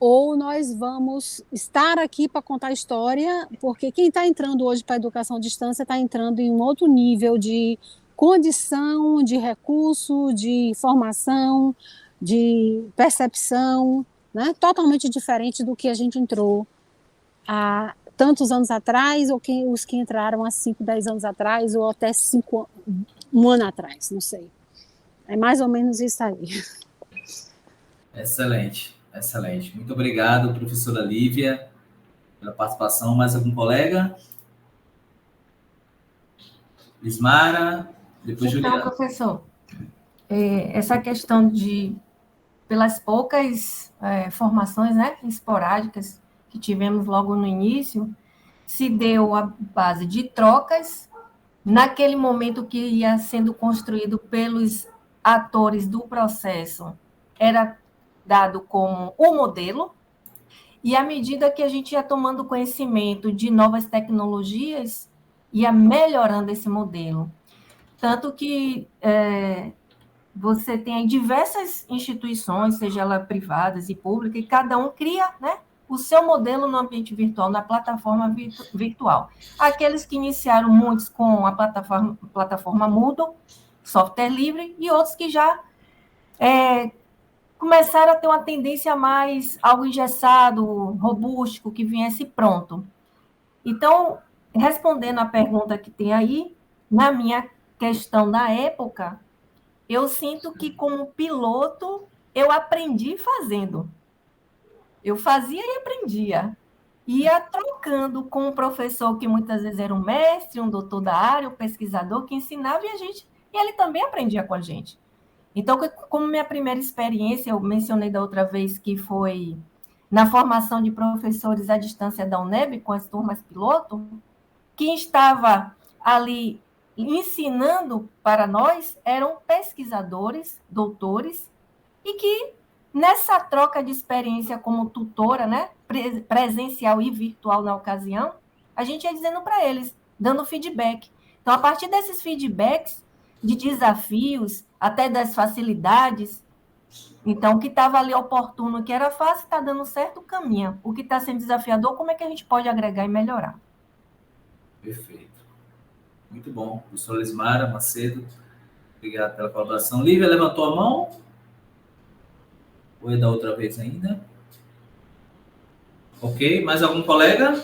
ou nós vamos estar aqui para contar a história, porque quem está entrando hoje para a educação à distância está entrando em um outro nível de condição, de recurso, de formação, de percepção, né? Totalmente diferente do que a gente entrou há tantos anos atrás, ou os que entraram há 5, 10 anos atrás, ou até 1 ano atrás, não sei. É mais ou menos isso aí. Excelente, excelente. Muito obrigado, professora Lívia, pela participação. Mais algum colega? Lismara, depois Então, Juliana. professor, essa questão pelas poucas formações, né, esporádicas que tivemos logo no início, se deu a base de trocas, naquele momento que ia sendo construído pelos atores do processo, era dado como o modelo, e à medida que a gente ia tomando conhecimento de novas tecnologias, ia melhorando esse modelo. Tanto que você tem aí diversas instituições, seja elas privadas e públicas, e cada um cria, né, o seu modelo no ambiente virtual, na plataforma virtual. Aqueles que iniciaram muitos com a plataforma Moodle, software livre, e outros que já começaram a ter uma tendência mais algo engessado, robusto, que viesse pronto. Então, respondendo à pergunta que tem aí, na minha questão da época, eu sinto que, como piloto, eu aprendi fazendo. Eu fazia e aprendia. Ia trocando com um professor que muitas vezes era um mestre, um doutor da área, um pesquisador que ensinava e ele também aprendia com a gente. Então, como minha primeira experiência, eu mencionei da outra vez que foi na formação de professores à distância da UNEB, com as turmas piloto, quem estava ali ensinando para nós eram pesquisadores, doutores, e que nessa troca de experiência como tutora, né, presencial e virtual na ocasião, a gente ia dizendo para eles, dando feedback. Então, a partir desses feedbacks, de desafios, até das facilidades, então, o que estava ali oportuno, que era fácil, está dando certo, caminha. O que está sendo desafiador, como é que a gente pode agregar e melhorar? Perfeito. Muito bom. Professora Lismara Macedo, obrigado pela colaboração. Lívia levantou a mão? Ou é da outra vez ainda? Ok. Mais algum colega?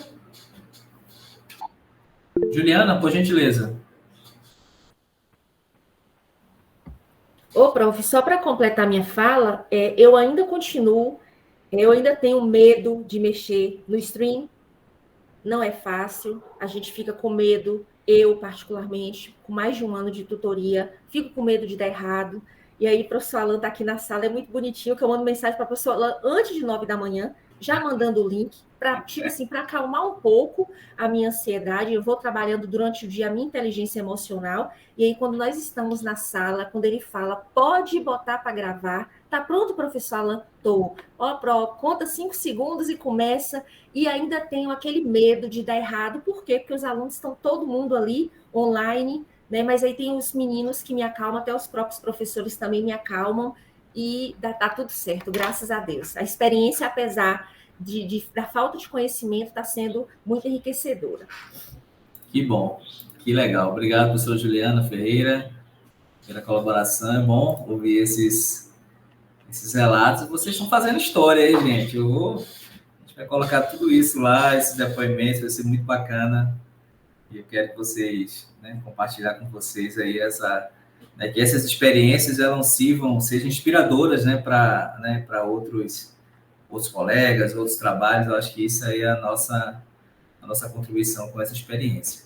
Juliana, por gentileza. Ô, prof, só para completar minha fala, eu ainda tenho medo de mexer no stream. Não é fácil, a gente fica com medo, eu particularmente, com mais de 1 ano de tutoria, fico com medo de dar errado. E aí, o professor Alan está aqui na sala, é muito bonitinho, que eu mando mensagem para o professor Alan antes de 9 da manhã, já mandando o link, para acalmar um pouco a minha ansiedade. Eu vou trabalhando durante o dia a minha inteligência emocional, e aí quando nós estamos na sala, quando ele fala, pode botar para gravar, tá pronto, professor Alan? Tô. Ó, conta 5 segundos e começa, e ainda tenho aquele medo de dar errado. Por quê? Porque os alunos estão todo mundo ali, online, né? Mas aí tem os meninos que me acalmam, até os próprios professores também me acalmam, e tá tudo certo, graças a Deus. A experiência, apesar da falta de conhecimento, está sendo muito enriquecedora. Que bom, que legal. Obrigado, professora Juliana Ferreira, pela colaboração. É bom ouvir esses relatos. Vocês estão fazendo história aí, gente. A gente vai colocar tudo isso lá, esses depoimentos, vai ser muito bacana. E eu quero que vocês, né, compartilhar com vocês aí que essas experiências elas sejam inspiradoras, né, para outros colegas, outros trabalhos. Eu acho que isso aí é a nossa contribuição com essa experiência.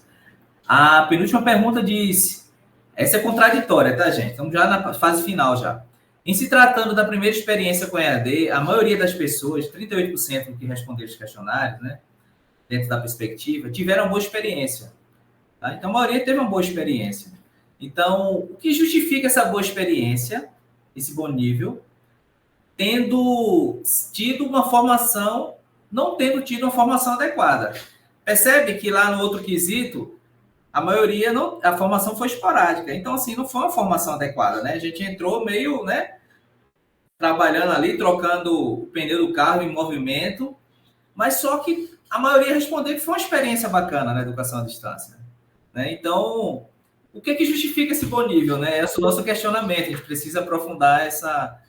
A penúltima pergunta diz, essa é contraditória, tá, gente? Estamos já na fase final já. Em se tratando da primeira experiência com EAD, a maioria das pessoas, 38% que responderam os questionários, né, dentro da perspectiva, tiveram uma boa experiência. Tá? Então, a maioria teve uma boa experiência. Então, o que justifica essa boa experiência, esse bom nível, tendo tido uma formação, não tendo tido uma formação adequada? Percebe que lá no outro quesito, a maioria, a formação foi esporádica. Então, assim, não foi uma formação adequada, né? A gente entrou meio, né, trabalhando ali, trocando o pneu do carro em movimento, mas só que a maioria respondeu que foi uma experiência bacana na educação à distância. Né? Então, o que justifica esse bom nível? Né? Esse é o nosso questionamento. A gente precisa aprofundar essa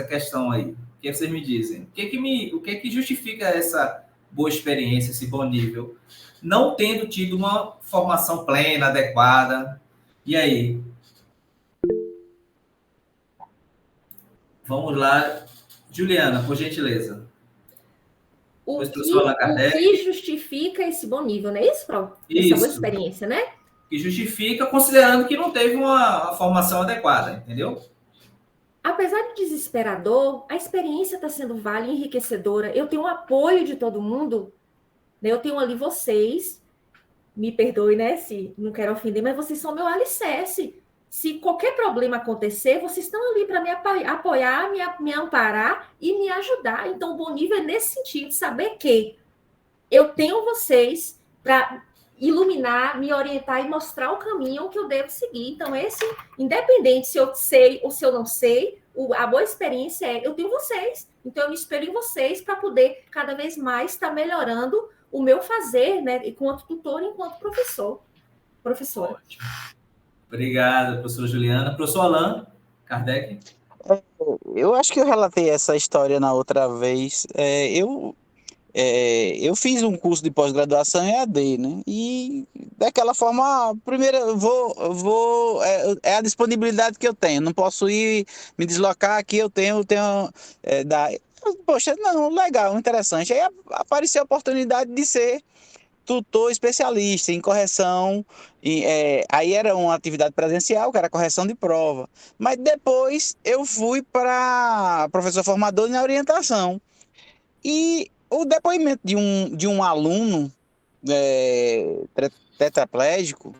questão aí. O que vocês me dizem? O que justifica essa boa experiência, esse bom nível, não tendo tido uma formação plena, adequada? E aí? Vamos lá. Juliana, por gentileza. O que justifica esse bom nível, não é isso, Pro? Essa boa experiência, né? Que justifica considerando que não teve uma formação adequada, entendeu? Apesar de desesperador, a experiência está sendo válida e enriquecedora. Eu tenho o apoio de todo mundo, né? Eu tenho ali vocês, me perdoe, né, se não quero ofender, mas vocês são meu alicerce. Se qualquer problema acontecer, vocês estão ali para me apoiar, me amparar e me ajudar. Então, o bom nível é nesse sentido, saber que eu tenho vocês para iluminar, me orientar e mostrar o caminho que eu devo seguir. Então, independente se eu sei ou se eu não sei, a boa experiência é eu tenho vocês. Então, eu me espelho em vocês para poder cada vez mais estar melhorando o meu fazer, né, enquanto tutor e enquanto professora. Ótimo. Obrigado, professora Juliana. Professor Alain Kardec. Eu acho que eu relatei essa história na outra vez. Eu fiz um curso de pós-graduação em EAD, né? E daquela forma, primeiro eu vou é a disponibilidade que eu tenho. Não posso ir me deslocar aqui, eu tenho poxa, não, legal, interessante. Aí apareceu a oportunidade de ser tutor especialista em correção, aí era uma atividade presencial, que era correção de prova. Mas depois eu fui para professor formador na orientação. E o depoimento de um aluno tetraplégico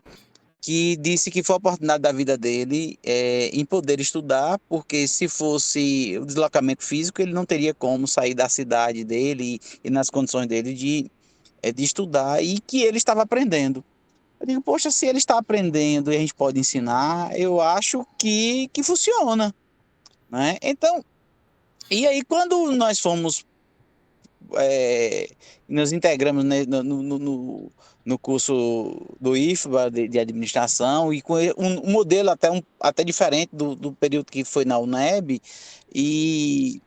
que disse que foi a oportunidade da vida dele em poder estudar, porque se fosse o deslocamento físico, ele não teria como sair da cidade dele e nas condições dele de estudar, e que ele estava aprendendo. Eu digo, poxa, se ele está aprendendo e a gente pode ensinar, eu acho que funciona, né? Então, e aí quando nós fomos, nos integramos, né, no curso do IFBA de administração, e com um modelo até diferente do período que foi na UNEB, e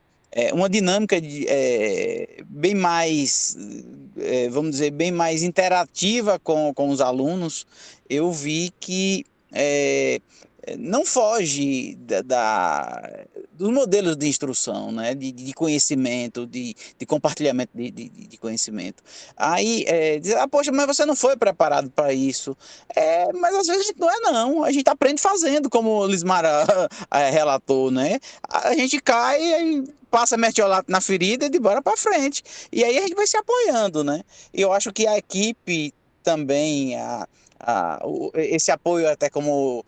uma dinâmica bem mais, vamos dizer, bem mais interativa com os alunos. Eu vi que não foge dos modelos de instrução, né? de conhecimento, de compartilhamento de conhecimento. Aí, diz, poxa, mas você não foi preparado para isso. Mas às vezes a gente não, a gente aprende fazendo, como o Lismara relatou, né? A gente cai e passa mertiolate na ferida e de bora para frente. E aí a gente vai se apoiando, né? E eu acho que a equipe também, esse apoio, até como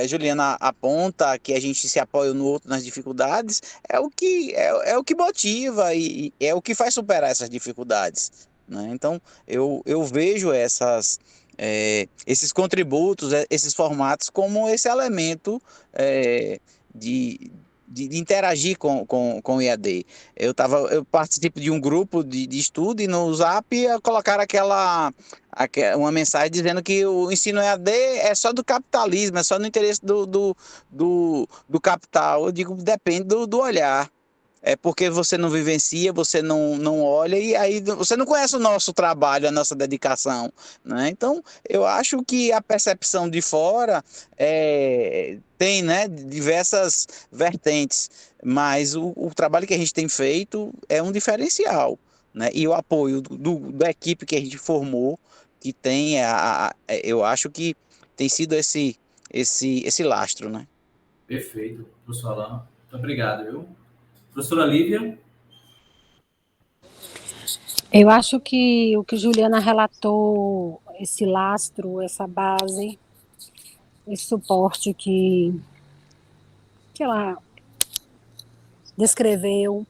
Juliana aponta, que a gente se apoia no outro nas dificuldades, é o que motiva e é o que faz superar essas dificuldades, né? Então, eu vejo esses contributos, esses formatos, como esse elemento de, de interagir com o EAD. Eu participo de um grupo de estudo e no Zap colocaram uma mensagem dizendo que o ensino EAD é só do capitalismo, é só no interesse do capital. Eu digo, depende do olhar. É porque você não vivencia, você não olha, e aí você não conhece o nosso trabalho, a nossa dedicação, né? Então, eu acho que a percepção de fora tem, né, diversas vertentes, mas o trabalho que a gente tem feito é um diferencial, né? E o apoio da equipe que a gente formou, que tem, eu acho que tem sido esse lastro, né? Perfeito, professor Alain. Muito obrigado, viu? Professora Lívia? Eu acho que o que Juliana relatou, esse lastro, essa base, esse suporte que ela descreveu,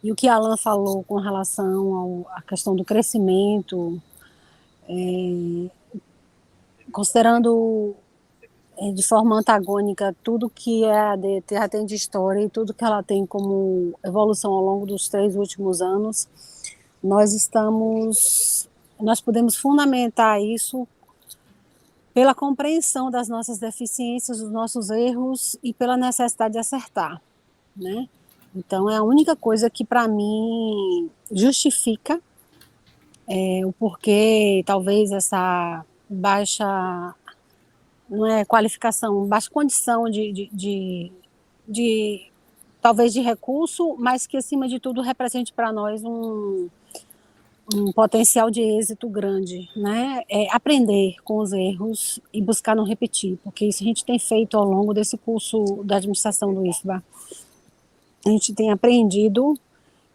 e o que Alain falou com relação à questão do crescimento, considerando de forma antagônica tudo que a Terra tem de história e tudo que ela tem como evolução ao longo dos 3 últimos anos, nós podemos fundamentar isso pela compreensão das nossas deficiências, dos nossos erros e pela necessidade de acertar, né? Então, é a única coisa que, para mim, justifica o porquê, talvez, essa baixa, não é qualificação, baixa condição talvez de recurso, mas que, acima de tudo, represente para nós um potencial de êxito grande, né? Aprender com os erros e buscar não repetir, porque isso a gente tem feito ao longo desse curso da administração do IFBA. A gente tem aprendido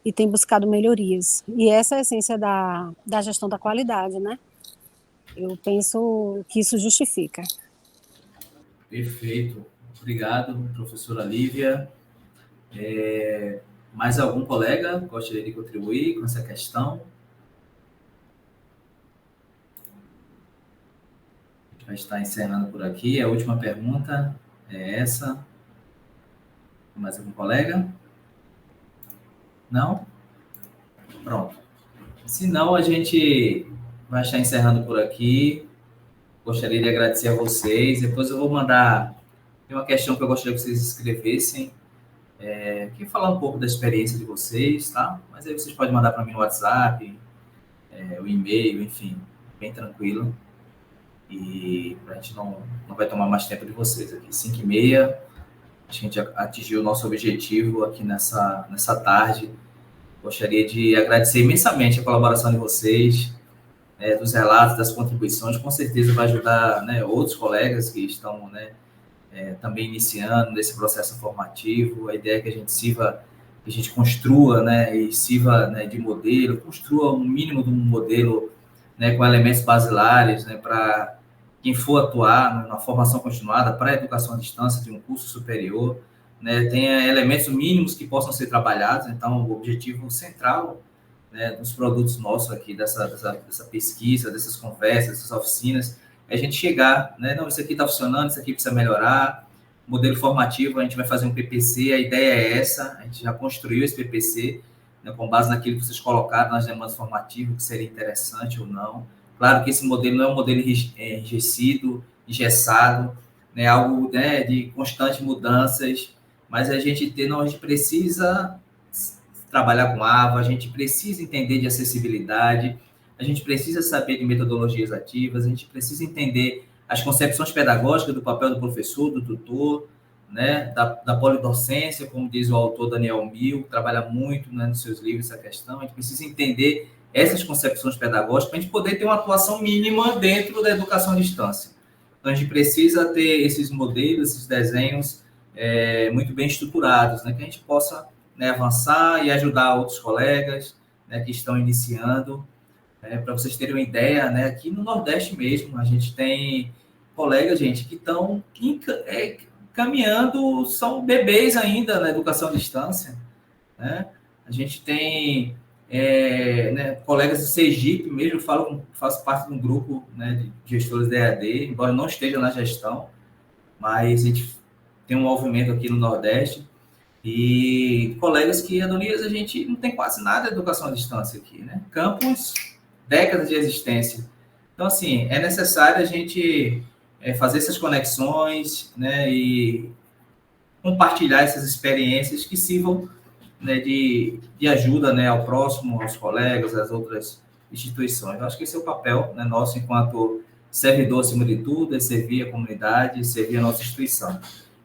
e tem buscado melhorias. E essa é a essência da gestão da qualidade, né? Eu penso que isso justifica. Perfeito. Obrigado, professora Lívia. Mais algum colega gostaria de contribuir com essa questão? A gente vai estar encerrando por aqui. A última pergunta é essa. Mais algum colega? Não? Pronto. Se não, a gente vai estar encerrando por aqui. Gostaria de agradecer a vocês. Depois eu vou mandar... Tem uma questão que eu gostaria que vocês escrevessem. Queria falar um pouco da experiência de vocês, tá? Mas aí vocês podem mandar para mim no WhatsApp, o e-mail, enfim, bem tranquilo. E a gente não vai tomar mais tempo de vocês aqui. 5h30, a gente atingiu o nosso objetivo aqui nessa tarde. Gostaria de agradecer imensamente a colaboração de vocês, dos relatos, das contribuições. Com certeza vai ajudar, né, outros colegas que estão, né, também iniciando nesse processo formativo. A ideia é que a gente construa, né, e sirva, né, de modelo, construa um mínimo de um modelo, né, com elementos basilares, né, para quem for atuar na formação continuada para a educação à distância de um curso superior, né, tenha elementos mínimos que possam ser trabalhados. Então, o objetivo central, né, dos produtos nossos aqui, dessa pesquisa, dessas conversas, dessas oficinas, é a gente chegar, né, não, isso aqui está funcionando, isso aqui precisa melhorar. Modelo formativo, a gente vai fazer um PPC, a ideia é essa, a gente já construiu esse PPC, né, com base naquilo que vocês colocaram nas demandas formativas, que seria interessante ou não. Claro que esse modelo não é um modelo enrijecido, engessado, né, algo, né, de constantes mudanças, mas a gente precisa trabalhar com AVA, a gente precisa entender de acessibilidade, a gente precisa saber de metodologias ativas, a gente precisa entender as concepções pedagógicas do papel do professor, do tutor, né, da polidocência, como diz o autor Daniel Mil, trabalha muito, né, nos seus livros essa questão. A gente precisa entender essas concepções pedagógicas para a gente poder ter uma atuação mínima dentro da educação à distância. Então, a gente precisa ter esses modelos, esses desenhos muito bem estruturados, né, que a gente possa, né, avançar e ajudar outros colegas, né, que estão iniciando. Para vocês terem uma ideia, né, aqui no Nordeste mesmo, a gente tem colegas, gente, que estão caminhando, são bebês ainda na educação à distância, né? A gente tem né, colegas do Sergipe mesmo, faço parte de um grupo, né, de gestores da EAD, embora não esteja na gestão, mas a gente tem um movimento aqui no Nordeste, e colegas que, Adonias, a gente não tem quase nada de educação à distância aqui, né? Campus, décadas de existência. Então, assim, é necessário a gente fazer essas conexões, né, e compartilhar essas experiências que sirvam, né, de ajuda, né, ao próximo, aos colegas, às outras instituições. Eu acho que esse é o papel, né, nosso enquanto servidor, acima de tudo, é servir a comunidade, servir a nossa instituição.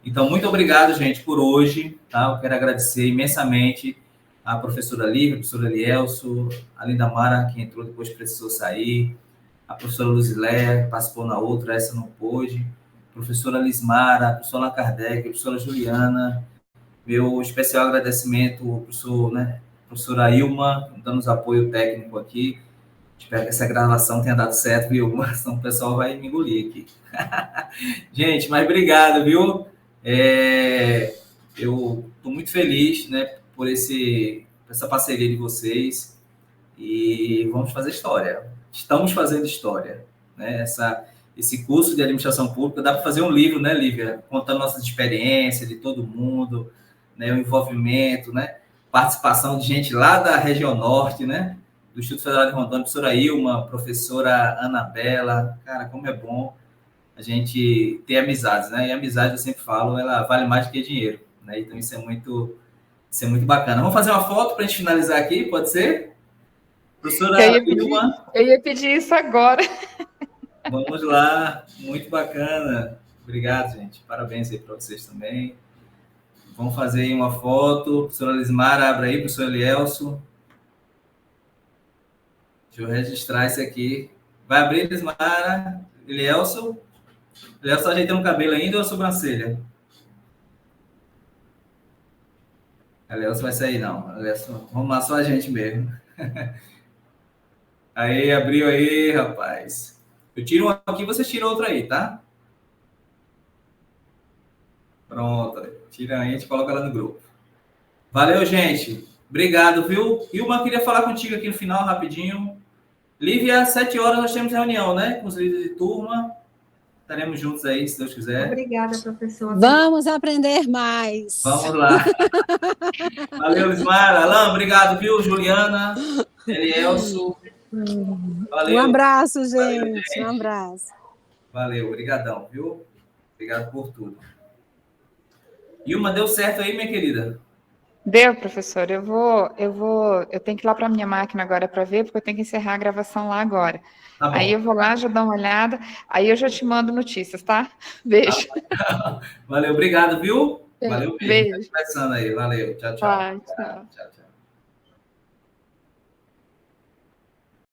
Então, muito obrigado, gente, por hoje. Tá? Eu quero agradecer imensamente a professora Lívia, a professora Elielso, a Linda Mara, que entrou depois precisou sair, a professora Luziléia, que participou na outra, essa não pôde, a professora Lismara, a professora Allan Kardec, a professora Juliana. Meu especial agradecimento ao professor, né, professora Ilma, dando-nos apoio técnico aqui. Espero que essa gravação tenha dado certo, viu? Senão o pessoal vai me engolir aqui. Gente, mas obrigado, viu? Eu estou muito feliz, né, por essa parceria de vocês e vamos fazer história. Estamos fazendo história, né? Esse curso de administração pública dá para fazer um livro, né, Lívia? Contando nossas experiências de todo mundo, né, o envolvimento, né, participação de gente lá da região norte, né, do Instituto Federal de Rondônia, professora Ilma, professora Anabela. Cara, como é bom a gente ter amizades, né? E amizade, eu sempre falo, ela vale mais do que dinheiro, né? Então isso é muito bacana. Vamos fazer uma foto para a gente finalizar aqui, pode ser? Professora Ilma. Eu ia pedir isso agora. Vamos lá, muito bacana. Obrigado, gente. Parabéns aí para vocês também. Vamos fazer aí uma foto. Professora Lismara, abre aí, professor Elielso. Deixa eu registrar isso aqui. Vai abrir, Lismara. Elielso. Elielso está ajeitando o cabelo ainda ou a sobrancelha? Elielso vai sair, não. Elielso, vamos lá, só a gente mesmo. Aí, abriu aí, rapaz. Eu tiro um aqui, você tira outro aí, tá? Pronto. Tira aí, a gente coloca ela no grupo. Valeu, gente. Obrigado, viu? Ilma, queria falar contigo aqui no final, rapidinho. Lívia, às 7 horas nós temos reunião, né? Com os líderes de turma. Estaremos juntos aí, se Deus quiser. Obrigada, professora. Vamos aprender mais. Vamos lá. Valeu, Lismara. Alain, obrigado, viu? Juliana, Elielso. Valeu. Um abraço, gente. Valeu, gente. Um abraço. Valeu, obrigadão, viu? Obrigado por tudo. Ilma, deu certo aí, minha querida? Deu, professor. Eu tenho que ir lá para a minha máquina agora para ver, porque eu tenho que encerrar a gravação lá agora. Tá bom. Aí eu vou lá, já dou uma olhada, aí eu já te mando notícias, tá? Beijo. Valeu, obrigado, viu? Valeu, beijo. Tá conversando aí. Valeu, tchau, tchau. Tá, tchau. Tchau, tchau.